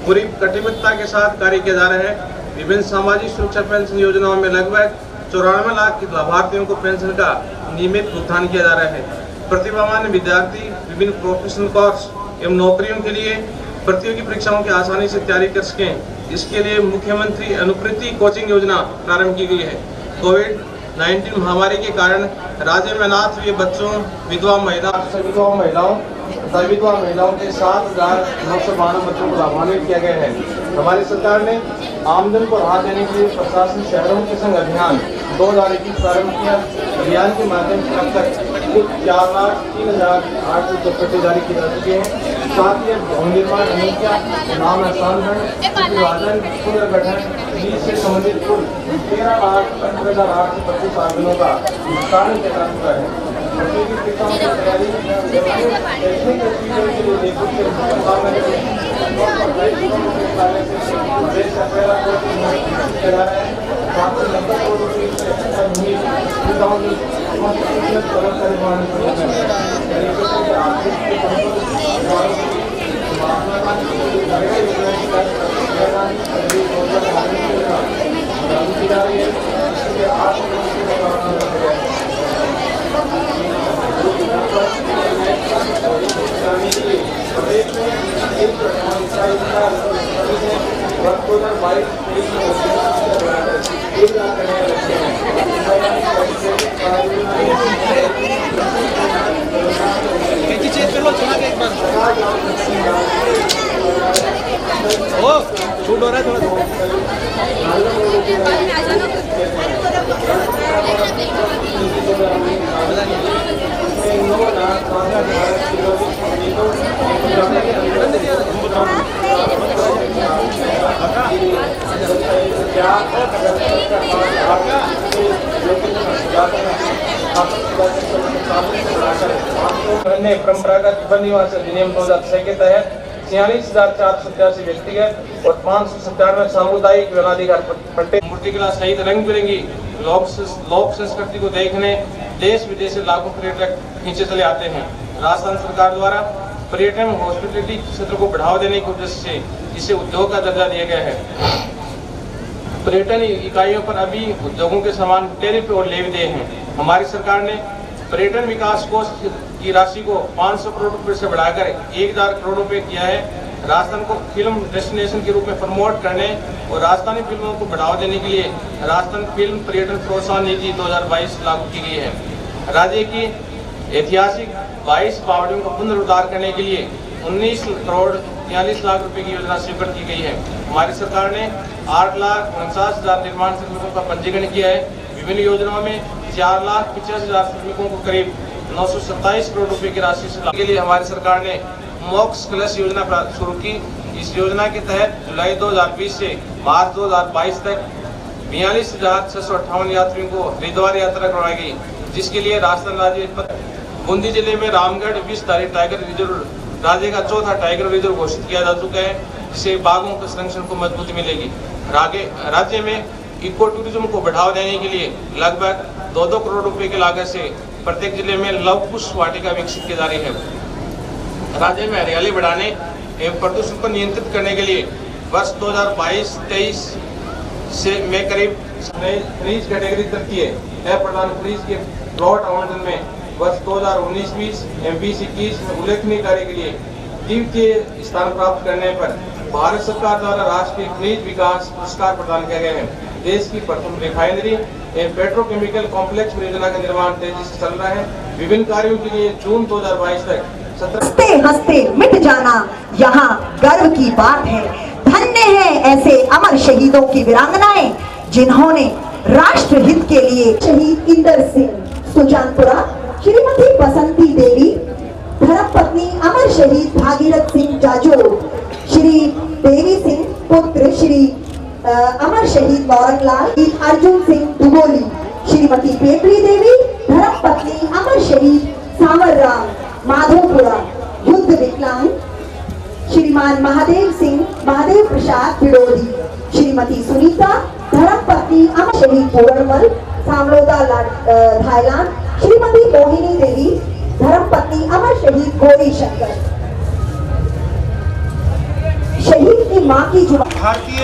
पूरी कटिबद्धता के साथ कार्य किया जा रहा है। विभिन्न सामाजिक सुरक्षा पेंशन योजनाओं में लगभग 94 लाख लाभार्थियों को पेंशन का नियमित भुगतान किया जा रहा है। प्रतिभावान विद्यार्थी विभिन्न प्रोफेशनल कोर्स एवं नौकरियों के लिए प्रतियोगी परीक्षाओं की आसानी से तैयारी कर सकें, इसके लिए मुख्यमंत्री अनुकृति कोचिंग योजना प्रारंभ की गई है। कोविड-19 महामारी के कारण राज्य में अनाथ हुए बच्चों, विधवा महिलाओं तथा विधवा महिलाओं के 7,992 बच्चों को लाभान्वित किया गया है। हमारी सरकार ने आमदन को राहत देने के लिए प्रशासन शहरों के संग अभियान 2021 प्रारंभ किया। अभियान के माध्यम से अब तक कुल 4,03,800 जारी किए जा चुके हैं। साथ ही भवन निर्माण, अनुज्ञा, नाम हस्तांतरण, विभाजन, पुनर्गठन से संबंधित कुल 13,18,825 आवेदनों का निस्तारण किया जा चुका है। प्रतियोगी परीक्षाओं की तैयारी छूट हो रहा है थोड़ा परंपरागत वन निवास अधिनियम 2006 के तहत 46,487 व्यक्तिगत और 597 सामुदायिक वनाधिकार पट्टे मूर्तिकला सहित रंग बिरंगी लोक संस्कृति को देखने देश विदेश से लाखों पर्यटक खींचे चले आते हैं। राजस्थान सरकार द्वारा पर्यटन हॉस्पिटलिटी क्षेत्र को बढ़ावा देने के उद्देश्य से जिसे उद्योग का दर्जा दिया गया है। पर्यटन इकाइयों पर अभी उद्योगों के समान टैरिफ और लेवी देय हैं। हमारी सरकार ने पर्यटन विकास कोष की राशि को 500 करोड़ रुपए से बढ़ाकर 1000 करोड़ रुपए किया है। राजस्थान को फिल्म डेस्टिनेशन के रूप में प्रमोट करने और राजस्थानी फिल्मों को बढ़ावा देने के लिए राजस्थान फिल्म पर्यटन प्रोत्साहन नीति 2022 लागू की गई है। राज्य की ऐतिहासिक 22 पहाड़ियों का पुनरुद्धार करने के लिए 19 करोड़ 43 लाख रुपए की योजना स्वीकृत की गई है। हमारी सरकार ने 8,49,000 निर्माण श्रमिकों का पंजीकरण किया है। विभिन्न योजनाओं में 4,85,000 श्रमिकों को करीब 927 करोड़ रुपए की राशि से के लिए हमारी सरकार ने मोक्ष कलश योजना शुरू की। इस योजना के तहत जुलाई 2020 से मार्च 2022 तक 42,658 यात्रियों को हरिद्वार यात्रा करवाई गई, जिसके लिए राजस्थान राज्य बूंदी जिले में रामगढ़ विषधारी टाइगर रिजर्व राज्य का चौथा टाइगर रिजर्व घोषित किया जा चुका है, जिससे बाघों के संरक्षण को मजबूती मिलेगी। राज्य में इको टूरिज्म को बढ़ावा देने के लिए लगभग 2-2 करोड़ रुपए की लागत से प्रत्येक जिले में लव पुष्प वाटिका विकसित की जा रही है। राज्य में हरियाली बढ़ाने एवं प्रदूषण को नियंत्रित करने के लिए वर्ष 2022-23 से में करीब फ्रीज कैटेगरी तक किए प्रदान फ्रीज के प्लॉट आवंटन में वर्ष 2019-20 एवं 2021 में उल्लेखनीय कार्य के लिए द्वितीय स्थान प्राप्त करने पर भारत सरकार द्वारा राष्ट्रीय खनिज विकास पुरस्कार प्रदान किया गया है। देश की प्रथम रिफाइनरी एवं पेट्रोकेमिकल कॉम्प्लेक्स परियोजना का निर्माण तेजी से चल रहा है। विभिन्न कार्यों के लिए जून 2022 तक हंसते हंसते मिट जाना यहाँ गर्व की बात है। धन्य है ऐसे अमर शहीदों की वीरांगनाएं जिन्होंने राष्ट्र हित के लिए शहीद इंदर सिंह सुजानपुरा, श्रीमती बसंती देवी, धर्मपत्नी अमर शहीद भागीरथ सिंह जाजोर, श्री देवी सिंह पुत्र श्री अमर शहीद मौरंगलाल, अर्जुन सिंह दुगोली, श्रीमती पेपरी देवी, धर्मपत्नी अमर शहीद सावर राम माधोपुरा, युद्ध विकलांग श्रीमान महादेव प्रसाद बिडोदी, श्रीमती सुनीता, धर्मपत्नी अमर शहीद पूरणमल सांवलोदा थाईलैंड, श्रीमती मोहिनी देवी, धर्मपत्नी अमर शहीद गौरी शंकर। शहीद की मां की जुबान। भारतीय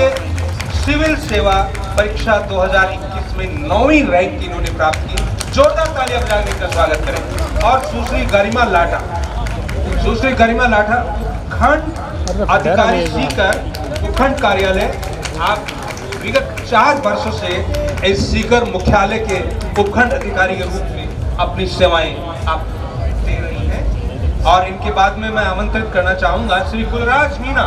सिविल सेवा परीक्षा 2021 में 9वीं रैंक इन्होंने प्राप्त की। जोरदार तालियां बजाकर इनका स्वागत करें। और सुश्री गरिमा लाठा खंड अधिकारी सीकर उपखंड कार्यालय, आप विगत 4 वर्षों से इस सीकर मुख्यालय के उपखंड अधिकारी के रूप में अपनी सेवाएं आप दे रही हैं। और इनके बाद में मैं आमंत्रित करना चाहूंगा श्री कुलराज मीणा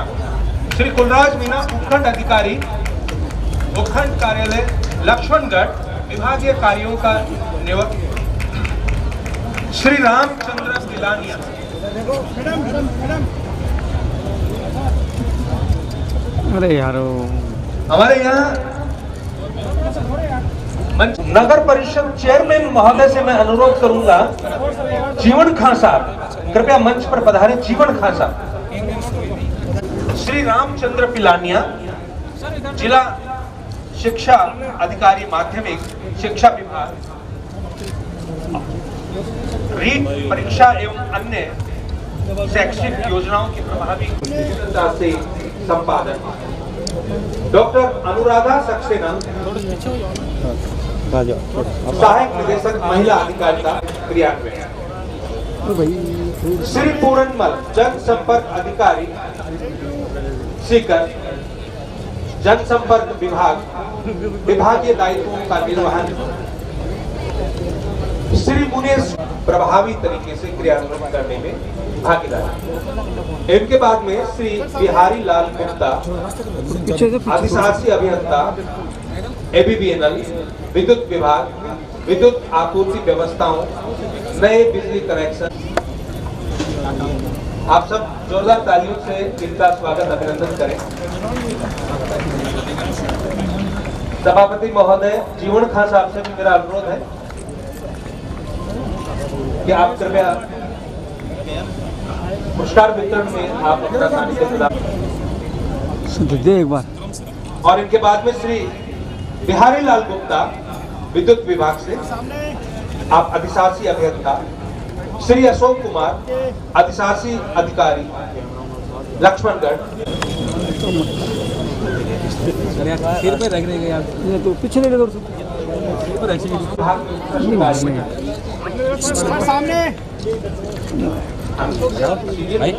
उपखंड अधिकारी उपखंड कार्यालय लक्ष्मणगढ़, विभागीय कार्यों का नियुक्त श्री रामचंद्र पिलानिया। अरे यारो हमारे यहाँ नगर परिषद चेयरमैन महोदय से मैं अनुरोध करूंगा, जीवन खां साहब कृपया मंच पर पधारें। जीवन खां साहब। श्री रामचंद्र पिलानिया जिला शिक्षा अधिकारी माध्यमिक शिक्षा विभाग, रीट परीक्षा एवं अन्य शैक्षिक योजनाओं की प्रभावी से संपादन। डॉक्टर अनुराधा सक्सेना सहायक निदेशक महिला अधिकारिता क्रियान्वयन। श्री पूरणमल जनसंपर्क अधिकारी सीकर, जनसंपर्क विभागीय दायित्वों का निर्वहन। श्री मुनेश प्रभावी तरीके से क्रियान्वयन करने में भागीदार। इनके बाद में श्री बिहारी लाल गुप्ता अधिशासी अभियंता ABBNL विद्युत विभाग, विद्युत आपूर्ति व्यवस्थाओं, नए बिजली कनेक्शन। आप सब जोरदार तालियों से इनका स्वागत अभिनंदन करें। सभापति महोदय जीवन खां साहब से भी मेरा अनुरोध है कि आप कृपया पुरस्कार वितरण में आप अपना सानिध्य प्रदान। दे एक बार। और इनके बाद में श्री बिहारी लाल गुप्ता विद्युत विभाग से आप अधिशासी अभियंता, श्री अशोक कुमार अधिशासी अधिकारी लक्ष्मणगढ़, सिर पे रख रहे यार, ये तो पीछे नहीं दूर से सामने भाई।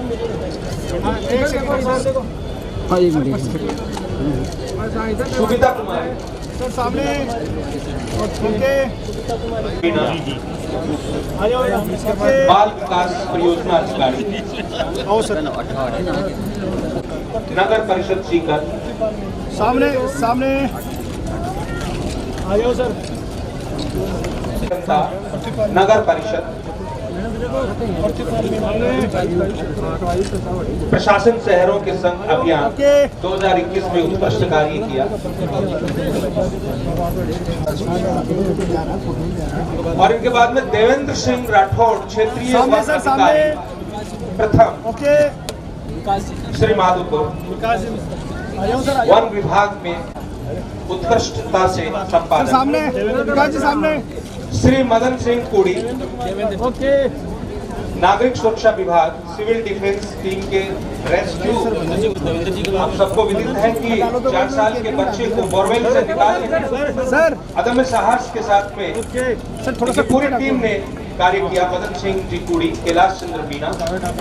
हाँ, एक मिनट। सुविधा कुमार सर सामने ओके बाल विकास परियोजना अधिकारी आओ सर नगर परिषद सीकर सामने सामने आ जाओ सर नगर परिषद प्रशासन शहरों के संघ अभियान 2021 में उत्कृष्ट कार्य किया और इनके बाद में देवेंद्र सिंह राठौड़ क्षेत्रीय वन अधिकारी प्रथम ओके श्री माधोपुर वन विभाग में उत्कृष्टता से संपादन सामने विकास जी सामने श्री मदन सिंह कोड़ी ओके नागरिक सुरक्षा विभाग सिविल डिफेंस टीम के रेस्क्यू। आप सबको विदित है कि 4 साल के बच्चे को बोरवेल से निकालने सर अदम्य साहस के साथ में सर थोड़ा सा पूरी टीम ने कार्य किया। मदन सिंह जी कुड़ी, कैलाश चंद्र मीना,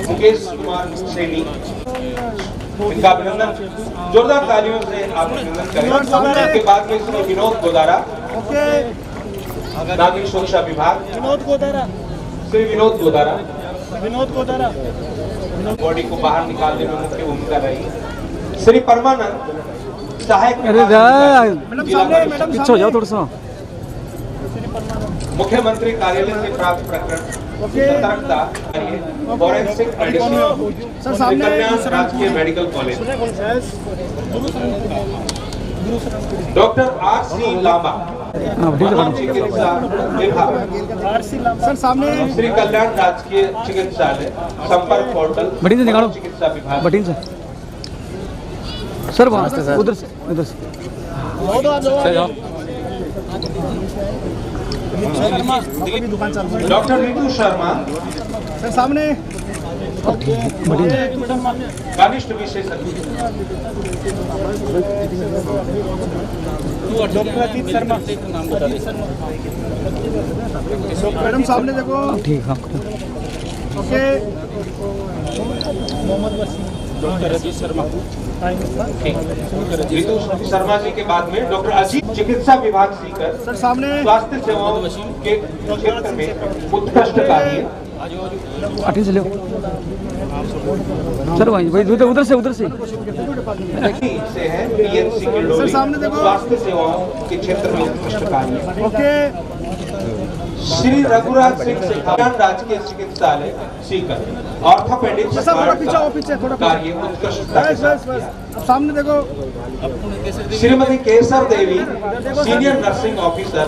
मुकेश कुमार सैनी, इनका अभिनंदन जोरदार तालियों से आप अभिनंदन करें। इसके बाद में श्री विनोद गोदारा ओके नागरिक सुरक्षा विभाग विनोद गोदारा श्री विनोद गोदारा बॉडी को बाहर निकालने में मुख्य भूमिका रही। श्री परमानंद सहायक अरे पीछे हो जाओ थोड़ा सा। मुख्यमंत्री कार्यालय से प्राप्त प्रकरण सतर्कता फॉरेंसिक मेडिसिन कल्याण राजकीय medical college doctor R.C. Lamba चिकित्सा विभाग सर सामने श्री कल्याण राजकीय चिकित्सालय संपर्क पोर्टल बटी से निकालो चिकित्सा विभाग बटी से सर वहाँ उधर से डॉक्टर ऋतु शर्मा सर सामने कनिष्ठ विशेषज्ञ मैडम सामने देखो ठीक है। ओके ऋतु शर्मा जी के बाद में डॉक्टर अजीत चिकित्सा विभाग सीकर सर सामने स्वास्थ्य सेवाओं के क्षेत्र में उत्कृष्ट कार्य अठी से लो सर भाई उधर से से है PNC के लोग सामने देखो। स्वास्थ्य सेवाओं के क्षेत्र में उत्कृष्ट कार्य ओके श्री रघुराज सिंह से कल्याण राजकीय चिकित्सालय सीकर ऑर्थोपेडिक्स सर थोड़ा पीछे आओ, पीछे थोड़ा कार्य उत्कृष्टता के बस साथ बस बस अब सामने देखो श्रीमती केसर देवी सीनियर नर्सिंग ऑफिसर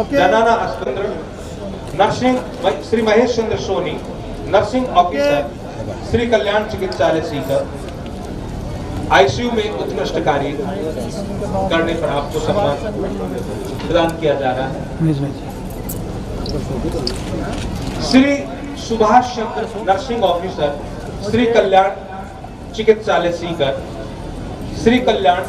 ओके जनाना अस्पताल nursing Shri Mahesh Chandra Soni nursing officer Shri Kalyan चिकित्सालय सीकर आईसीयू में उत्कृष्ट कार्य करने पर आपको सम्मान प्रदान किया जा रहा है। श्री सुभाष चंद्र नर्सिंग ऑफिसर श्री कल्याण चिकित्सालय सीकर श्री कल्याण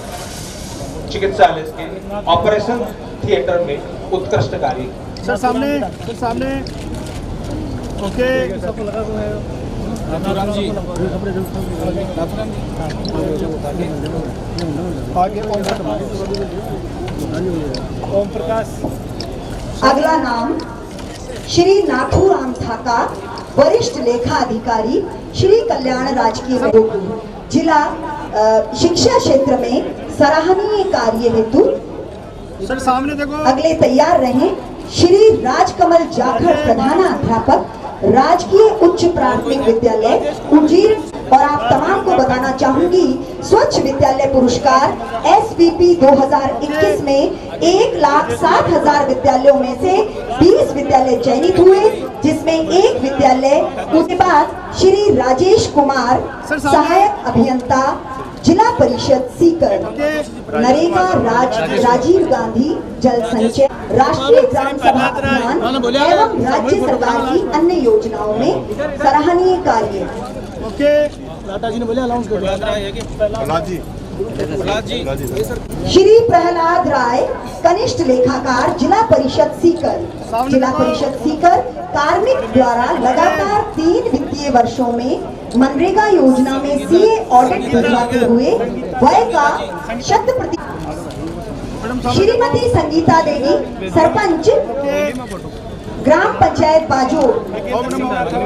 चिकित्सालय के ऑपरेशन थिएटर में उत्कृष्ट कार्य। सर सामने ओके ओम प्रकाश अगला नाम श्री नाथूराम थाका, वरिष्ठ लेखा अधिकारी, श्री कल्याण राजकीय मेडिकल जिला शिक्षा क्षेत्र में सराहनीय कार्य हेतु सर सामने देखो अगले तैयार रहें। श्री राजकमल जाखड़, प्रधानाध्यापक, राजकीय उच्च प्राथमिक विद्यालय उजीर। और आप तमाम को बताना चाहूंगी स्वच्छ विद्यालय पुरस्कार SVP 2021 में 1,07,000 विद्यालयों में से 20 विद्यालय चयनित हुए, जिसमें एक विद्यालय उसके बाद श्री राजेश कुमार, सहायक अभियंता, जिला परिषद सीकर, नरेगा राजीव गांधी जल संचय, राष्ट्रीय ग्राम सभा अभियान एवं राज्य सरकार की अन्य योजनाओं में सराहनीय कार्य। ओके लाटा जी ने बोले अनाउंस कर दिया। श्री प्रहलाद राय कनिष्ठ लेखाकार जिला परिषद सीकर। जिला परिषद सीकर कार्मिक द्वारा लगातार 3 वित्तीय वर्षों में मनरेगा योजना में सीए ऑडिट भिजवाते हुए व्यय का 100%। श्रीमती संगीता देवी सरपंच ग्राम पंचायत बाजोर।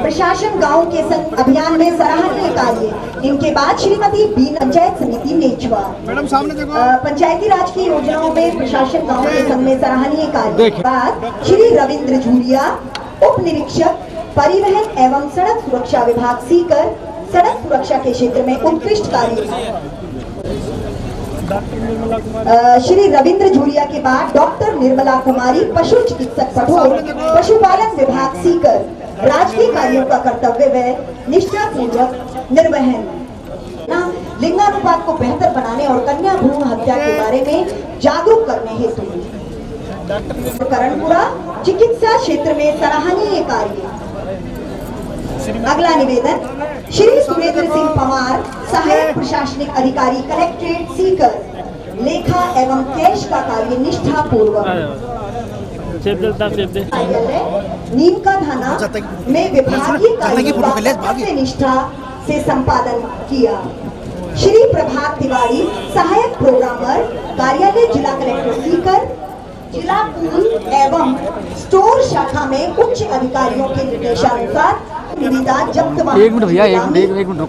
प्रशासन गांव के संग अभियान में सराहनीय कार्य। इनके बाद श्रीमती बीन पंचायत समिति नेचवा। मैडम सामने देखो। पंचायती राज की योजनाओं में प्रशासन गांव के संग में सराहनीय कार्य। बाद श्री रविंद्र झूलिया उप निरीक्षक परिवहन एवं सड़क सुरक्षा विभाग सीकर। सड़क सुरक्षा के क्षेत्र में उत्कृष्ट कार्य। श्री रविंद्र झूलिया के बाद डॉक्टर निर्मला कुमारी पशु चिकित्सक पठोर पशुपालन विभाग सीकर। राजकीय कार्यों का कर्तव्य व निष्ठा पूर्वक निर्वहन। लिंगानुपात को बेहतर बनाने और कन्या भ्रूण हत्या के बारे में जागरूक करने हेतु करणपुरा चिकित्सा क्षेत्र में सराहनीय कार्य। अगला निवेदन श्री सुरेंद्र सिंह पवार सहायक प्रशासनिक अधिकारी कलेक्ट्रेट सीकर। लेखा एवं कैश का कार्य निष्ठा पूर्वक। नीम का थाना में विभागीय कार्यों का निष्ठा से संपादन किया। श्री प्रभात तिवारी सहायक प्रोग्रामर कार्यालय जिला कलेक्टर सीकर। जिला पूल एवं स्टोर शाखा में उच्च अधिकारियों के निर्देशानुसार निविदा जब्त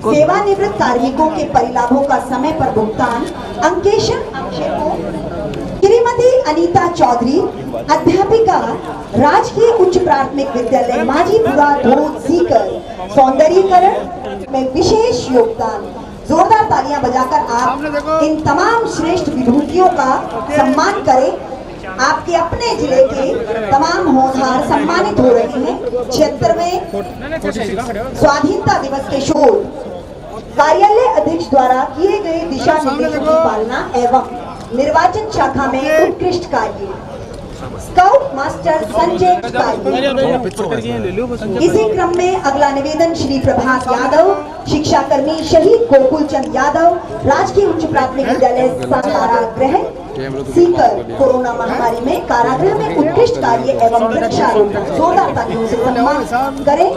सेवानिवृत्त कार्मिकों के परिलाभों का समय पर भुगतान अंकेशन आक्षेपों। श्रीमती अनीता चौधरी अध्यापिका राजकीय उच्च प्राथमिक विद्यालय माझीपुरा धोद सीकर। सौंदर्यीकरण में विशेष योगदान। जोरदार तालियां बजाकर आप इन तमाम श्रेष्ठ विभूतियों का सम्मान करें। आपके अपने जिले के तमाम होनहार सम्मानित हो रहे हैं। 76वें स्वाधीनता दिवस के शोर कार्यालय अध्यक्ष द्वारा किए गए दिशा निर्देशों की पालना एवं निर्वाचन शाखा में उत्कृष्ट कार्य। स्काउट मास्टर संजय कार्य। इसी क्रम में अगला निवेदन श्री प्रभात यादव शिक्षा कर्मी शहीद गोकुल चंद यादव राजकीय उच्च प्राथमिक विद्यालय कारागृह सीकर। कोरोना महामारी में कारागृह में उत्कृष्ट कार्य एवं वृक्षारोपण। जोरदार तालियों से सम्मान करें।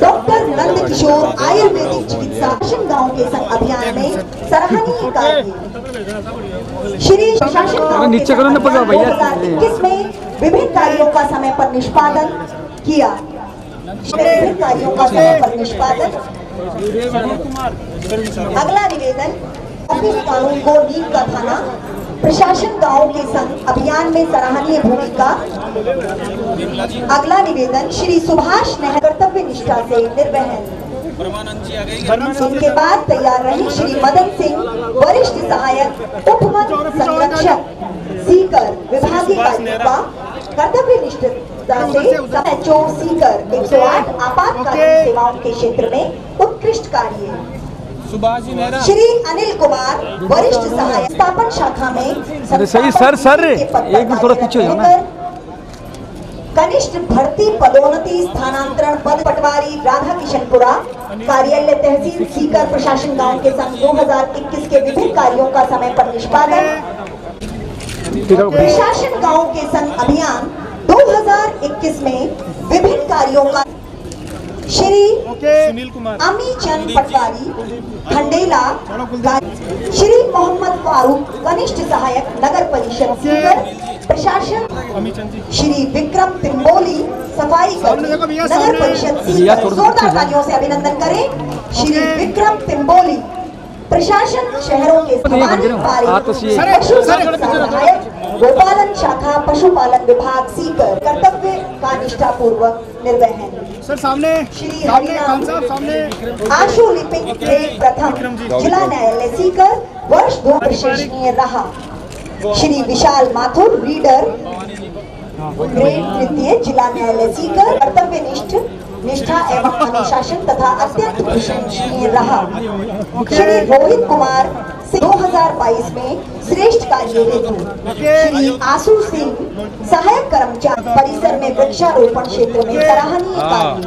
डॉक्टर नंद किशोर आयुर्वेदिक चिकित्सा गांव के संग अभियान में सराहनीय कार्य। श्री प्रशासन गांव के 2021 में विभिन्न कार्यों का समय पर निष्पादन किया। विभिन्न कार्यों का समय पर निष्पादन। अगला निवेदन ऑफिस कानून को नीम का थाना प्रशासन गांव के संग अभियान में सराहनीय भूमिका। अगला निवेदन श्री सुभाष नेहरा कर्तव्य निष्ठा से निर्वहन। इनके बाद तैयार रहे श्री मदन सिंह वरिष्ठ सहायक उपवन संरक्षक सीकर। विभागीय कार्यों का कर्तव्य निष्ठा से एचओ सीकर। 108 आपातकालीन सेवाओं के क्षेत्र में उत्कृष्ट कार्य। श्री अनिल कुमार वरिष्ठ सहायक स्थापन शाखा में सही सर एक मिनट थोड़ा पीछे हो जाना। कनिष्ठ भर्ती पदोन्नति स्थानांतरण पद पटवारी राधा किशनपुरा कार्यालय तहसील सीकर। प्रशासन गांव के संग 2021 के विभिन्न कार्यों का समय पर निष्पादन। प्रशासन गांव के संग अभियान 2021 में विभिन्न कार्यों का। श्री अमी चंद पटवारी खंडेला। श्री मोहम्मद फारूक कनिष्ठ सहायक नगर परिषद सीकर। प्रशासन श्री विक्रम तिम्बोली सफाई कर्मी नगर परिषद सीकर। जोरदार तालियों से अभिनंदन करें श्री विक्रम तिम्बोली। प्रशासन शहरों के पशु सहायक गोपालन शाखा पशुपालन विभाग सीकर। कर्तव्य का निष्ठा पूर्वक निर्वहन। सर सामने श्री हरिनाम आशु लिपिक ग्रेड प्रथम जिला न्यायालय सीकर। वर्ष 2 विशेषणीय रहा। श्री विशाल माथुर रीडर ग्रेड तृतीय जिला न्यायालय सीकर। कर्तव्य निष्ठा एवं अनुशासन तथा अत्यंत प्रशंसनीय रहा। श्री रोहित कुमार 2022 में श्रेष्ठ कार्य हेतु श्री आशु सिंह सहायक कर्मचारी परिसर में वृक्षारोपण क्षेत्र में सराहनीय कार्य।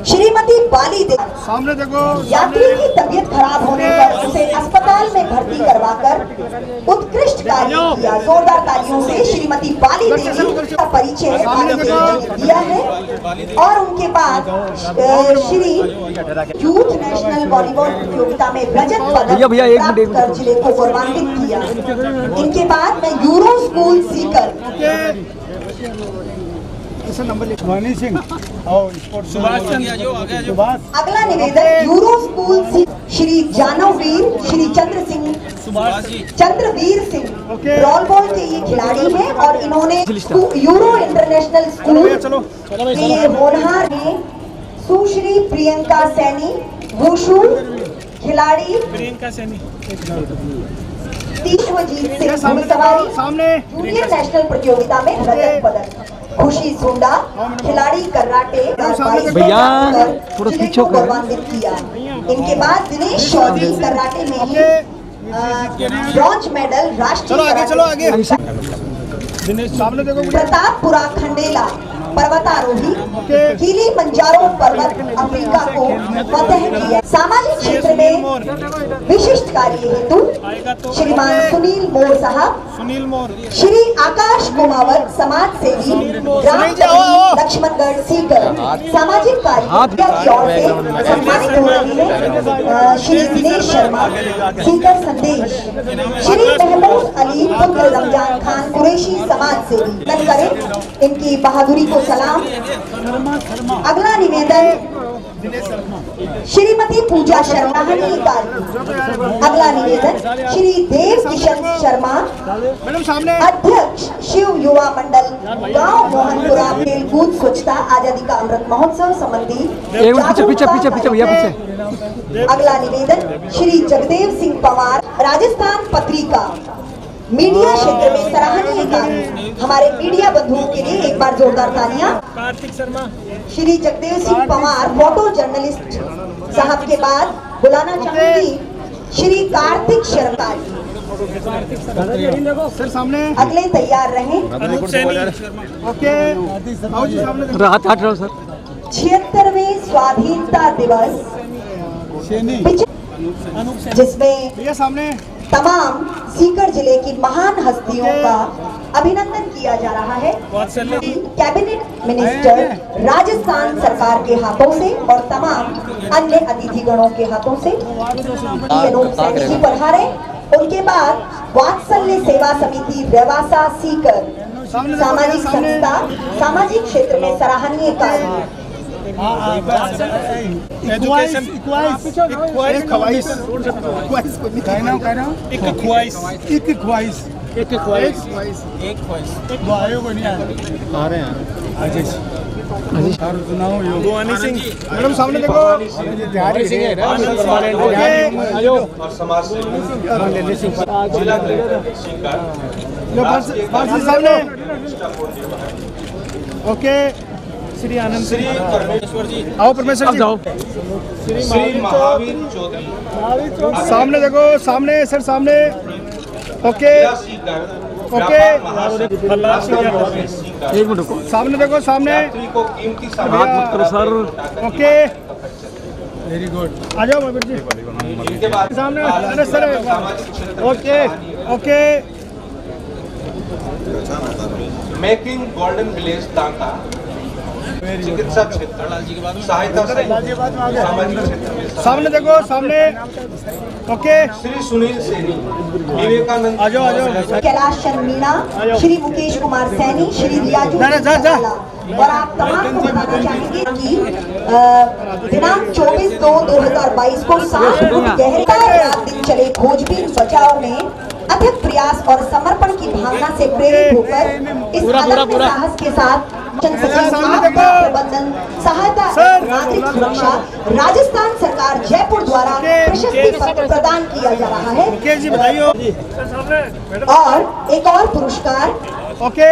श्रीमती बाली देवी सामने देखो, यात्री की तबीयत खराब होने पर उसे अस्पताल में भर्ती करवाकर उत्कृष्ट कार्य किया। जोरदार तालियों से श्रीमती बाली देवी का परिचय दिया है। और उनके बाद श्री यूथ नेशनल वॉलीबॉल प्रतियोगिता में रजत पदक प्राप्त कर जिले को गौरवान्वित किया। इनके बाद मैं यूरो स्कूल सीकर वानी सिंह और सुभाष अगला निवेदन यूरो स्कूल से श्री जानववीर श्री चंद्रवीर सिंह रॉल बॉल के ये खिलाड़ी हैं और इन्होंने यूरो इंटरनेशनल स्कूल के होनहार में सुश्री प्रियंका सैनी वुशु खिलाड़ी प्रियंका सैनी तीश्वजीत सिंह घुड़सवारी जूनियर नेशनल प्रतियोगिता में रजत पदक। खुशी सुंडा खिलाड़ी कराटे भैया थोड़ा पीछे गौरवान्वित किया। इनके बाद दिनेश चौधरी कराटे में ही ब्रॉन्ज मेडल राष्ट्रीय सामने देखो, प्रतापपुरा खंडेला पर्वतारोही किली मंजारो पर्वत अफ्रीका को फतह किया। सामाजिक क्षेत्र में विशिष्ट कार्य हेतु श्रीमान सुनील मोर साहब श्री आकाश कुमावत समाज सेवी ग्राम लक्ष्मणगढ़ सीकर सामाजिक कार्य की ओर से सम्मानित हो रहे हैं। श्री दिनेश शर्मा सीकर संदेश श्री महमूद अली पुत्र रमजान खान कुरैशी समाज सेवी करें इनकी बहादुरी को सलाम। अगला निवेदन श्रीमती पूजा शर्मा अगला निवेदन श्री देव किशन शर्मा अध्यक्ष शिव युवा मंडल गांव मोहनपुरा खेलकूद स्वच्छता आजादी का अमृत महोत्सव संबंधी पीछे भैया पीछे। अगला निवेदन श्री जगदेव सिंह पवार राजस्थान पत्रिका मीडिया क्षेत्र में सराहनीय कार्य। हमारे मीडिया बंधुओं के लिए एक बार जोरदार तालियां। कार्तिक शर्मा श्री जगदेव सिंह पवार फोटो जर्नलिस्ट साहब के बाद बुलाना चाहूंगी श्री कार्तिक शर्मा। सर सामने अगले तैयार रहें। ओके हाथ रहो सर। 76वें स्वाधीनता दिवस जिसमें भैया सामने तमाम सीकर जिले की महान हस्तियों का अभिनंदन किया जा रहा है। कैबिनेट मिनिस्टर राजस्थान सरकार के हाथों से और तमाम अन्य अतिथिगणों के हाथों से जी पधारे। उनके बाद वात्सल्य सेवा समिति रेवासा सीकर सामाजिक संस्था सामाजिक क्षेत्र में सराहनीय कार्य। मैडम सामने देखो, और समाज सामने ओके श्री आनंद श्री परमेश्वर जी आओ परमेश्वर जी जाओ। श्री महावीर चौधरी सामने देखो, सामने सर सामने ओके ओके एक मिनट रुको। सामने देखो, सामने को कीमती हाथ मत करो सर। Okay very good. आ जाओ महावीर जी इनके बाद सामने। अरे sir okay okay making golden village टांका चिकित्सा क्षेत्र सहायता सामाजिक क्षेत्र। सामने देखो, सामने ओके श्री सुनील सेनी विवेकानंद। आ जाओ। कैलाश चंद मीणा श्री मुकेश कुमार सैनी श्री रियाजू और आप तमाम को बताना चाहेंगे कि दिनांक 24/2/2022 को 7 गहरा रात दिन चले खोजबीन बचाव में अथक प्रयास और समर्पण की भावना से प्रेरित होकर इस अदम्य साहस के साथ प्रबंधन सहायता नागरिक सुरक्षा राजस्थान सरकार जयपुर द्वारा प्रशस्ति पत्र प्रदान किया जा रहा है। और एक और पुरस्कार ओके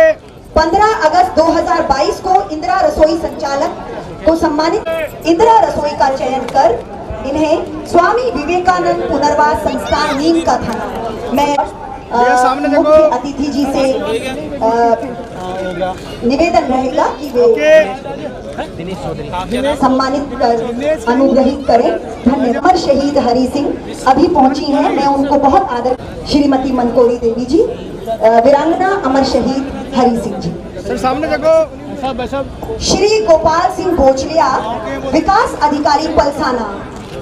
15 अगस्त 2022 को इंदिरा रसोई संचालक को सम्मानित इंदिरा रसोई का चयन कर इन्हें स्वामी विवेकानंद पुनर्वास संस्थान नीम का थाना मैं सामने देखो। मुख्य अतिथि जी से निवेदन रहेगा कि वे सम्मानित कर अनुग्रहित करें। धन्यवाद। अमर शहीद हरि सिंह अभी पहुंची हैं, मैं उनको बहुत आदर। श्रीमती मनकोरी देवी जी, वीरांगना अमर शहीद हरि सिंह जी। सर सामने देखो। श्री गोपाल सिंह भोजलिया, विकास अधिकारी पलसाना,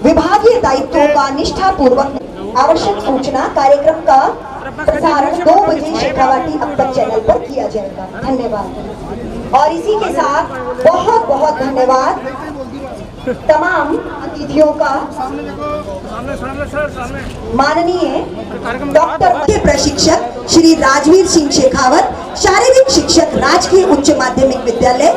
विभागीय दायित्वों का निष्ठा पूर्वक आवश्यक सूचना कार्यक्रम का प्रसारण 2 बजे शेखावाटी अखबार चैनल पर किया जाएगा। धन्यवाद। और इसी के साथ बहुत बहुत धन्यवाद तमाम अतिथियों का। माननीय डॉक्टर प्रशिक्षक श्री राजवीर सिंह शेखावत, शारीरिक शिक्षक राजकीय उच्च माध्यमिक विद्यालय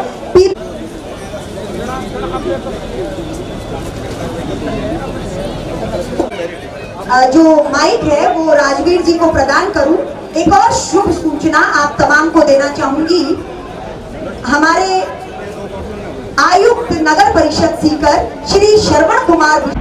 जो माइक है वो राजवीर जी को प्रदान करूं। एक और शुभ सूचना आप तमाम को देना चाहूंगी। हमारे आयुक्त नगर परिषद सीकर श्री श्रवण कुमार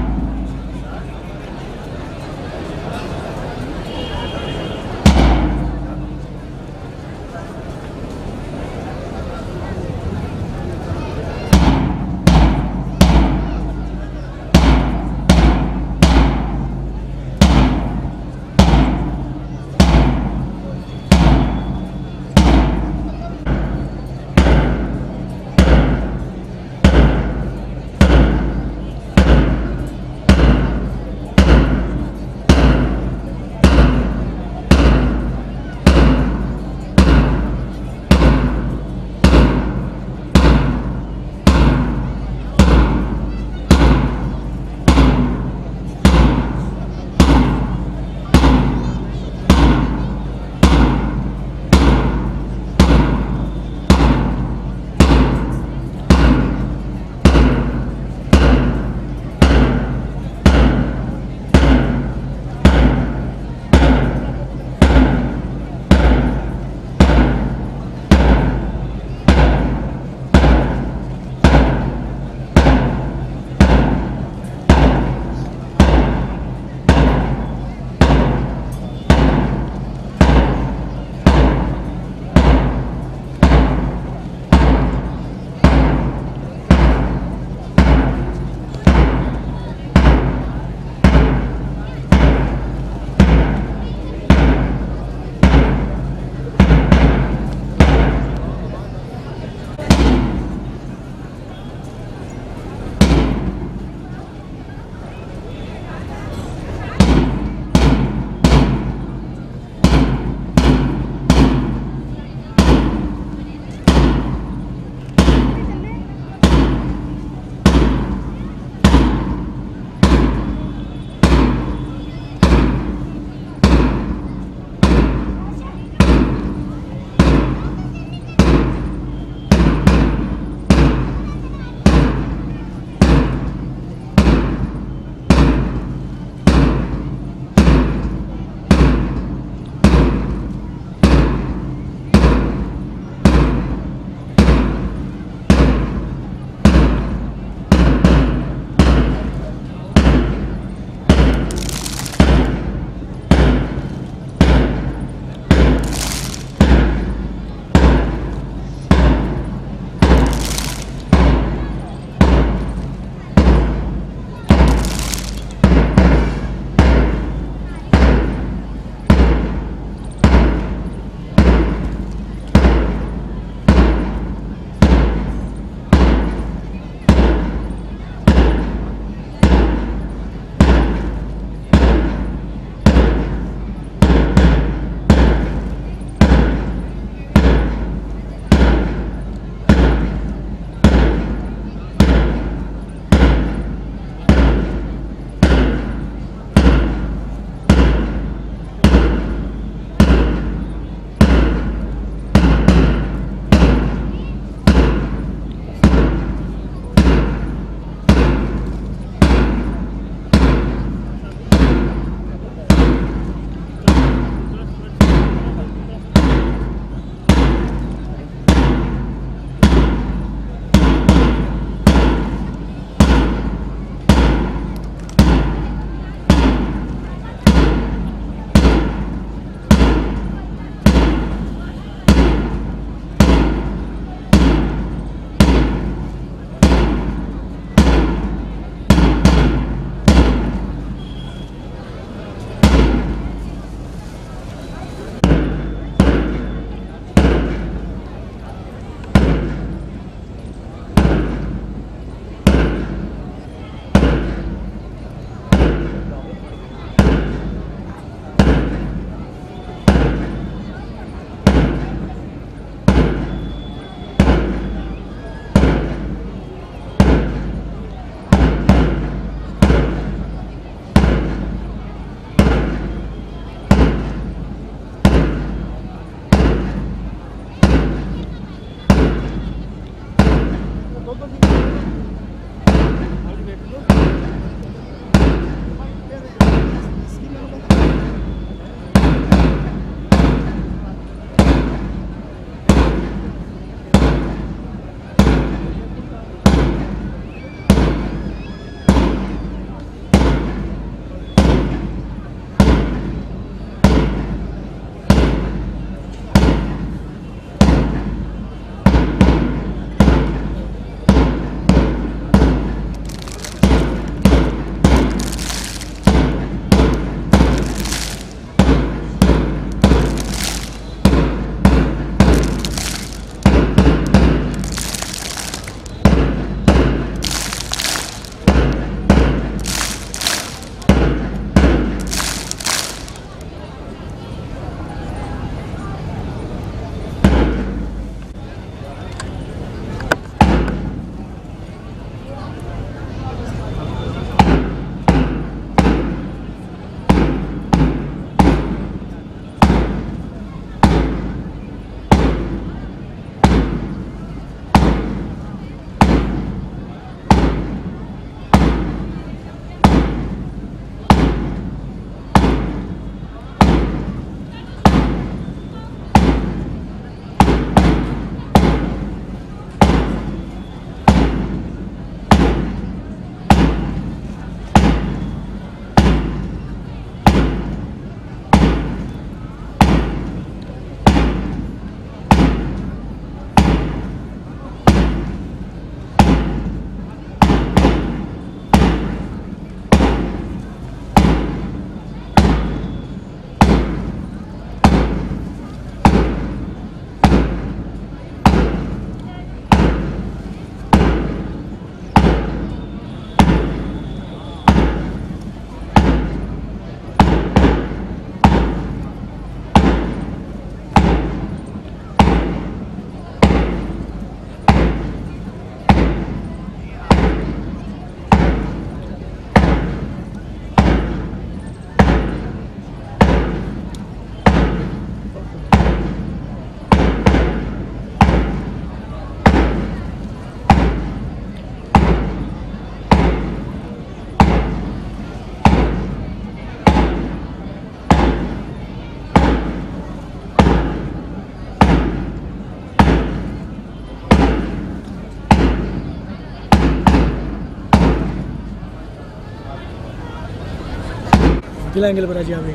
ढिला एंगल पर आ जाए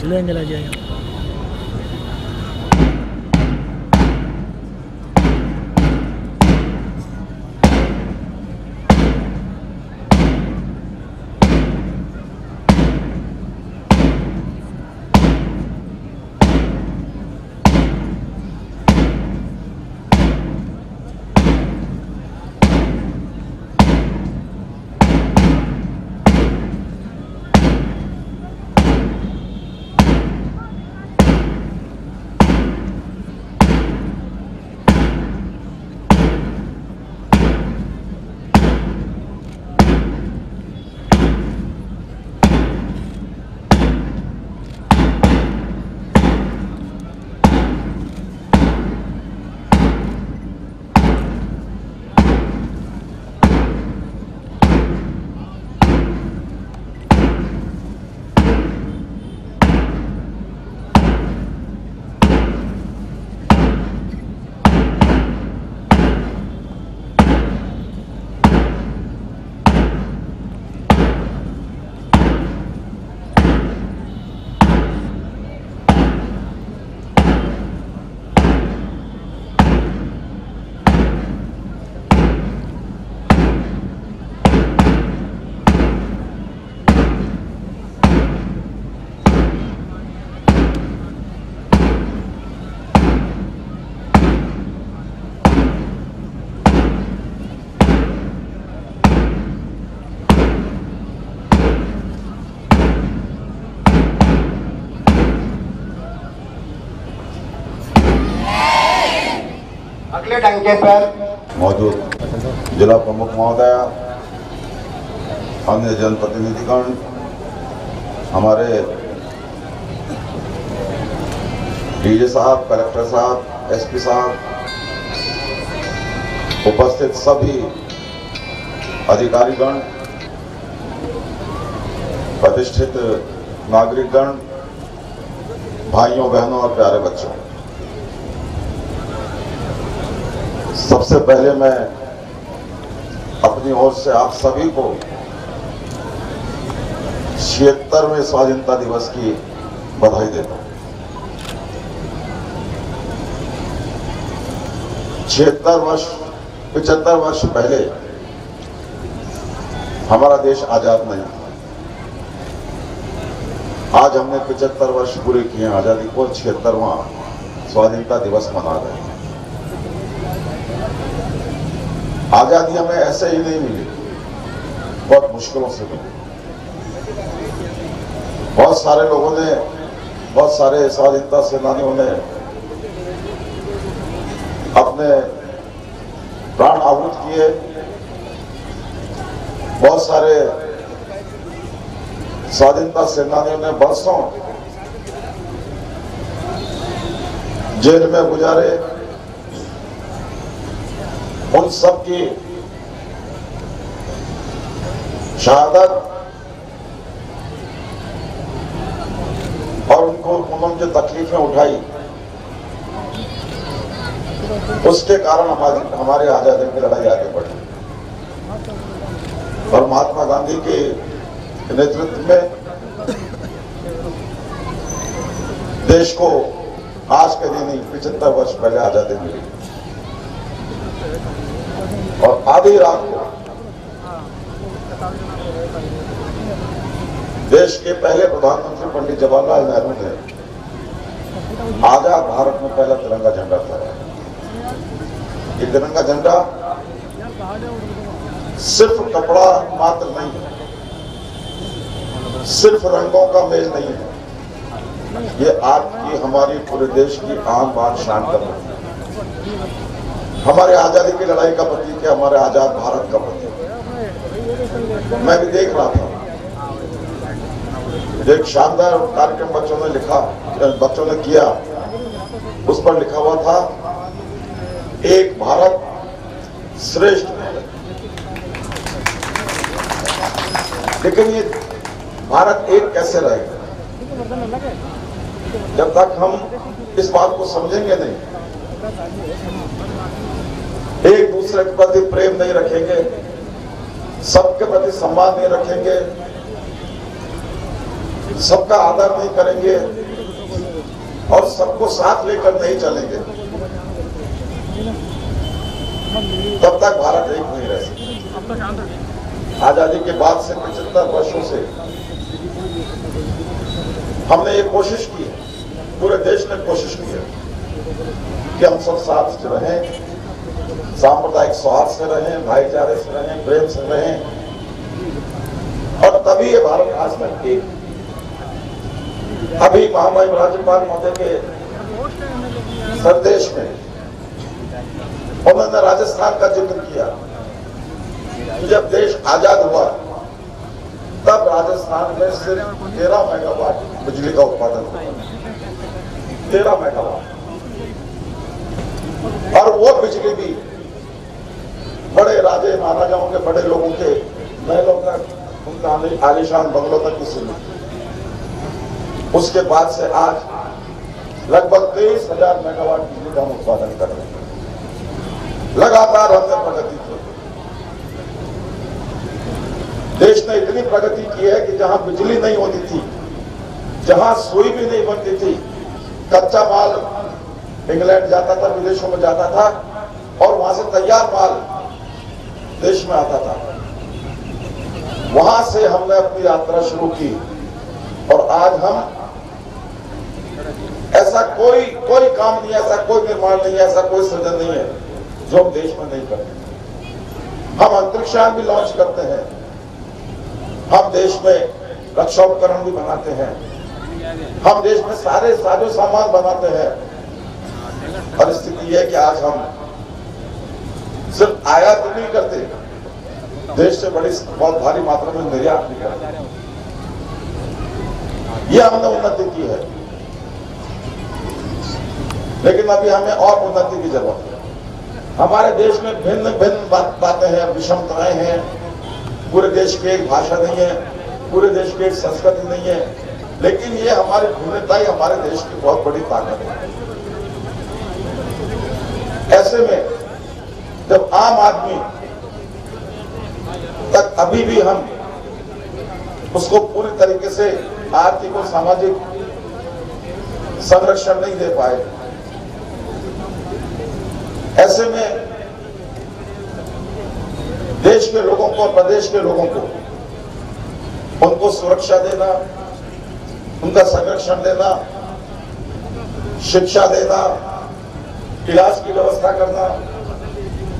ढिला एंगल आ जाए अगले डंके पर मौजूद जिला प्रमुख महोदय, अन्य जनप्रतिनिधिगण, हमारे डीजे साहब, कलेक्टर साहब, एसपी साहब, उपस्थित सभी अधिकारीगण, प्रतिष्ठित नागरिकगण, भाइयों बहनों और प्यारे बच्चों, सबसे पहले मैं अपनी ओर से आप सभी को 76वें स्वाधीनता दिवस की बधाई देता हूं। 75 वर्ष पहले हमारा देश आजाद नहीं था। आज हमने 75 वर्ष पूरे किए हैं आजादी को, 76वां स्वाधीनता दिवस मना रहे हैं। आजादी हमें ऐसे ही नहीं मिली, बहुत मुश्किलों से मिली। बहुत सारे लोगों ने, बहुत सारे स्वाधीनता सेनानियों ने अपने प्राण आहुति किए। बहुत सारे स्वाधीनता सेनानियों ने बरसों जेल में गुजारे। उन सब की शहादत और उन्होंने जो तकलीफें उठाई, उसके कारण हमारे आजादी की लड़ाई आगे बढ़ी। और महात्मा गांधी के नेतृत्व में देश को आज के दिन ही 75 वर्ष पहले आजादी मिली। और आधी रात को देश के पहले प्रधानमंत्री पंडित जवाहरलाल नेहरू ने आजाद भारत में पहला तिरंगा झंडा फहराया। ये तिरंगा झंडा सिर्फ कपड़ा मात्र नहीं है, सिर्फ रंगों का मेल नहीं है, ये आपकी, हमारी, पूरे देश की आन बान शान का प्रतीक है। हमारे आजादी की लड़ाई का प्रतीक है, हमारे आजाद भारत का प्रतीक है। मैं भी देख रहा था, एक शानदार कार्यक्रम बच्चों ने किया, उस पर लिखा हुआ था एक भारत श्रेष्ठ भारत। लेकिन ये भारत एक कैसे रहेगा जब तक हम इस बात को समझेंगे नहीं, एक दूसरे के प्रति प्रेम नहीं रखेंगे, सबके प्रति सम्मान नहीं रखेंगे, सबका आदर नहीं करेंगे और सबको साथ लेकर नहीं चलेंगे, तब तक भारत एक नहीं रह सकता। आजादी के बाद से 75 वर्षों से हमने ये कोशिश की है, पूरे देश ने कोशिश की है कि हम सब साथ से रहें, सांप्रदायिक सौहार्द से रहें, भाईचारे से रहें, प्रेम से रहें, और तभी ये भारत आज तक एक। अभी महामहिम राज्यपाल महोदय के संदेश में उन्होंने राजस्थान का जिक्र किया। जब देश आजाद हुआ तब राजस्थान में सिर्फ 13 मेगावाट बिजली का उत्पादन हुआ, 13 मेगावाट, और वो बिजली भी बड़े राजे महाराजाओं के, बड़े लोगों के महलों तक, उनका आलीशान बंगलों तक की सीमित। उसके बाद से आज लगभग 23,000 मेगावाट बिजली का हम उत्पादन कर रहे हैं। लगातार हमने प्रगति की। देश ने इतनी प्रगति की है कि जहां बिजली नहीं होती थी, जहां सुई भी नहीं बनती थी, कच्चा माल इंग्लैंड जाता था, विदेशों में जाता था, और वहां से तैयार माल देश में आता था। वहां से हमने अपनी यात्रा शुरू की, और आज हम ऐसा कोई काम नहीं, ऐसा कोई निर्माण नहीं, ऐसा कोई सृजन नहीं है जो हम देश में नहीं करते। हम अंतरिक्षयान भी लॉन्च करते हैं, हम देश में रक्षा उपकरण भी बनाते हैं, हम देश में सारे साजो सामान बनाते हैं। और स्थिति है कि आज हम सिर्फ आयात नहीं करते, देश से बहुत भारी मात्रा में निर्यात भी करते हैं। यह हमने उन्नति की है, लेकिन अभी हमें और उन्नति की जरूरत है। हमारे देश में भिन्न भिन्न बातें हैं, विषमताएं हैं, पूरे देश की एक भाषा नहीं है, पूरे देश की एक संस्कृति नहीं है, लेकिन ये हमारी भिन्नता ही हमारे देश की बहुत बड़ी ताकत है। ऐसे में जब आम आदमी तक अभी भी हम उसको पूरी तरीके से आर्थिक और सामाजिक संरक्षण नहीं दे पाए, ऐसे में देश के लोगों को, प्रदेश के लोगों को, उनको सुरक्षा देना, उनका संरक्षण देना, शिक्षा देना, इलाज की व्यवस्था करना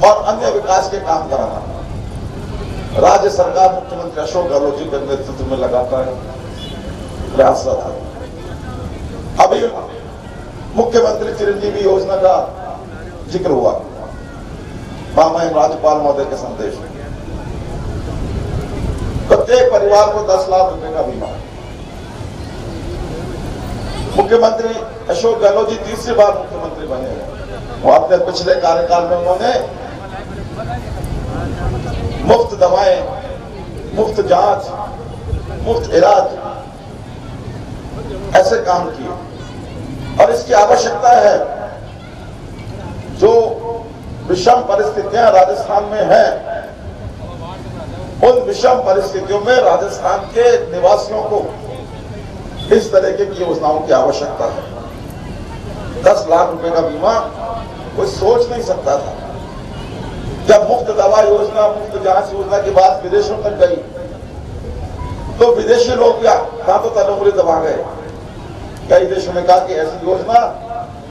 और अन्य विकास के काम कराना राज्य सरकार मुख्यमंत्री अशोक गहलोत जी के नेतृत्व में लगातार प्रयासरत है। अभी मुख्यमंत्री चिरंजीवी योजना का जिक्र हुआ महामहिम राज्यपाल महोदय के संदेश में। प्रत्येक परिवार को 10 लाख रुपए का बीमा। मुख्यमंत्री अशोक गहलोत जी तीसरी बार मुख्यमंत्री बने हैं। वो अपने पिछले कार्यकाल में उन्होंने मुफ्त दवाएं, मुफ्त जांच, मुफ्त इलाज, ऐसे काम किए। और इसकी आवश्यकता है। जो विषम परिस्थितियां राजस्थान में हैं, उन विषम परिस्थितियों में राजस्थान के निवासियों को इस तरीके की योजनाओं की आवश्यकता है। 10 लाख रुपए का बीमा कोई सोच नहीं सकता था। जब मुफ्त दवा योजना, मुफ्त जांच योजना की बात विदेशों तक गई, तो विदेशी लोग क्या तो तनोंगली दबा गए। कई देशों ने कहा कि ऐसी योजना,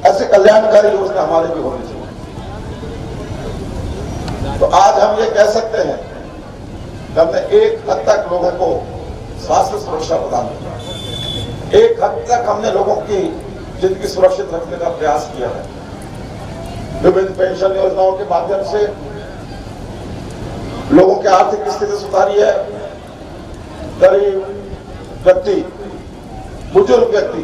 ऐसे कल्याणकारी योजना हमारे भी होनी चाहिए। तो आज हम ये कह सकते हैं कि हमने एक हद तक लोगों को स्वास्थ्य सुरक्षा प्रदान किया, एक हद तक हमने लोगों की जिंदगी सुरक्षित रखने का प्रयास किया है। विभिन्न पेंशन योजनाओं के माध्यम से लोगों की आर्थिक स्थिति सुधारी है। गरीब व्यक्ति, बुजुर्ग व्यक्ति,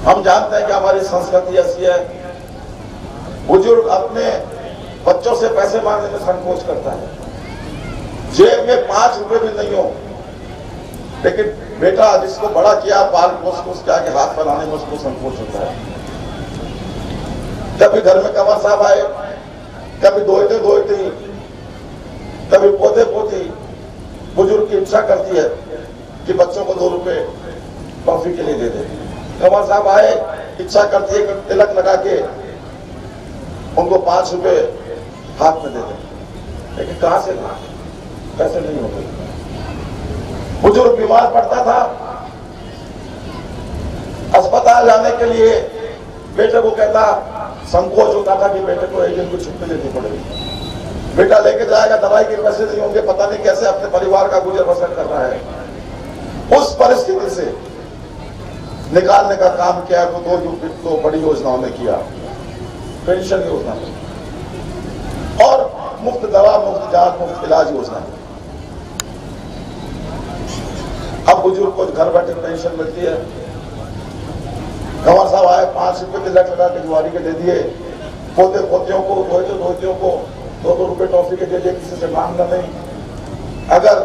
हम जानते हैं कि हमारी संस्कृति ऐसी है, बुजुर्ग अपने बच्चों से पैसे मांगने में संकोच करता है। जेब में 5 रुपए भी नहीं हो, लेकिन बेटा जिसको बड़ा किया पाल पोस को उसके आगे हाथ फैलाने में उसको संकोच होता है। कभी घर में कंवर साहब आए, कभी दोहते दोहते, कभी पोते पोती, बुजुर्ग की इच्छा करती है कि बच्चों को 2 रुपए टॉफी के लिए दे दे। कंवर साहब आए, इच्छा करती है कि तिलक लगा के उनको 5 रुपए हाथ में दे दे, लेकिन कहां से पैसे नहीं होते। बुजुर्ग बीमार पड़ता था, अस्पताल जाने के लिए बेटे को कहता, संकोच होता था कि बेटे को एक दिन को छुट्टी लेनी पड़ेगी। बेटा लेके जाएगा, दवाई के पैसे नहीं होंगे, पता नहीं कैसे अपने परिवार का गुजर बसर कर रहा है। उस परिस्थिति से निकालने का काम किया तो 2 बड़ी योजनाओं ने किया। पेंशन योजना और मुफ्त दवा, मुफ्त जांच, मुफ्त इलाज योजना। अब बुजुर्ग को घर बैठे पेंशन मिलती है। कंवर साहब आए, 5 रुपए तिलक लगा के जुआरी के दे दिए, पोते पोतियों को, धोतियों को 2-2 रुपए टॉफी के दे दिए, किसी से मांगना नहीं। अगर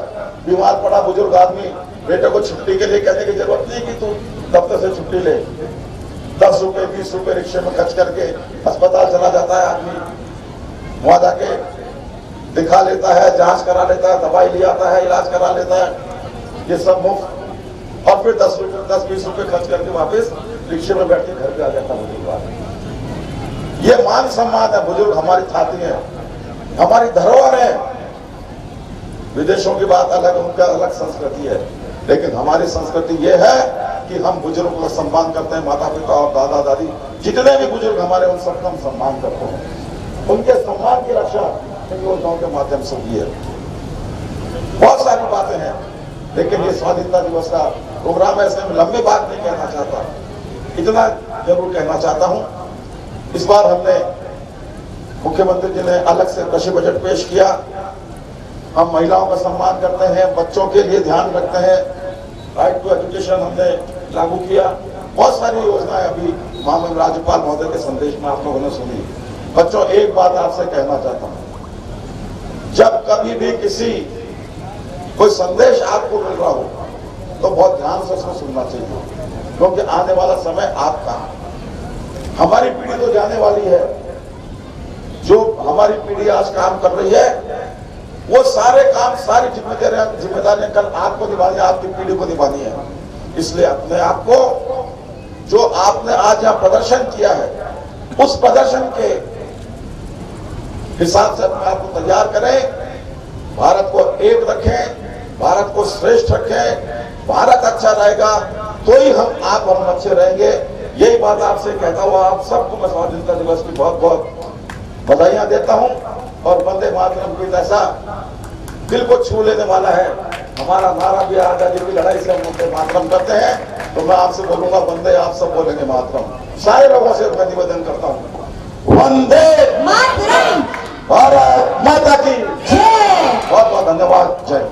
बीमार पड़ा बुजुर्ग आदमी, बेटे को छुट्टी के लिए कहने की जरूरत नहीं कि तू दफ्तर से छुट्टी ले। 10 रुपए 20 रुपए रिक्शे में खर्च करके अस्पताल चला जाता है आदमी, वहां जाके दिखा लेता है, जांच करा लेता है, दवाई ले आता है, इलाज करा लेता है, ये सब मुफ्त। और फिर 10-20 रुपए खर्च करके वापस रिक्शे में बैठ के घर पे आ जाता बुजुर्ग। ये मान सम्मान है। बुजुर्ग हमारी छाती है, हमारी धरोहर है। विदेशों की बात अलग, उनका अलग संस्कृति है, लेकिन हमारी संस्कृति ये है कि हम बुजुर्गों का सम्मान करते हैं। माता पिता और दादा दादी जितने भी बुजुर्ग हमारे, उन सबका हम सम्मान करते हैं। उनके सम्मान की रक्षा इन योजनाओं के माध्यम से हुई है। बहुत सारी बातें हैं, लेकिन ये स्वाधीनता दिवस का प्रोग्राम है, इसमें लंबी बात नहीं कहना चाहता, इतना जरूर कहना चाहता हूं। इस बार हमने मुख्यमंत्री जी ने अलग से कृषि बजट पेश किया। हम महिलाओं का सम्मान करते हैं, बच्चों के लिए ध्यान रखते हैं, राइट टू एजुकेशन हमने लागू किया। बहुत सारी योजनाएं अभी माननीय राज्यपाल महोदय के संदेश में आप लोगों ने सुनी। बच्चों, एक बात आपसे कहना चाहता हूं, जब कभी भी किसी कोई संदेश आपको मिल रहा हो तो बहुत ध्यान से उसको सुनना चाहिए, क्योंकि आने वाला समय आपका, हमारी पीढ़ी तो जाने वाली है। जो हमारी पीढ़ी आज काम कर रही है, वो सारे काम, सारी जिम्मेदारियां कल आपको निभानी है, आपकी पीढ़ी को निभानी है। इसलिए अपने आप को, जो आपने आज यहाँ प्रदर्शन किया है, उस प्रदर्शन के हिसाब से अपने आप को तैयार करें, भारत को एक रखें, भारत को श्रेष्ठ रखें। भारत अच्छा रहेगा तो ही हम अच्छे रहेंगे। यही बात आपसे कहता हुआ आप सबको मैं स्वाधीनता दिवस की बहुत बहुत बधाइयां देता हूं। और वंदे मातरम की ऐसा दिल को छू लेने वाला है हमारा नारा भी, आजादी की लड़ाई से हम वंदे मातरम करते हैं। तो मैं आपसे बोलूंगा वंदे, आप सब बोलेंगे मातरम। सारे लोगों से मैं निवेदन करता हूँ, वंदे मातरम, भारत माता की जय। बहुत बहुत धन्यवाद। जय।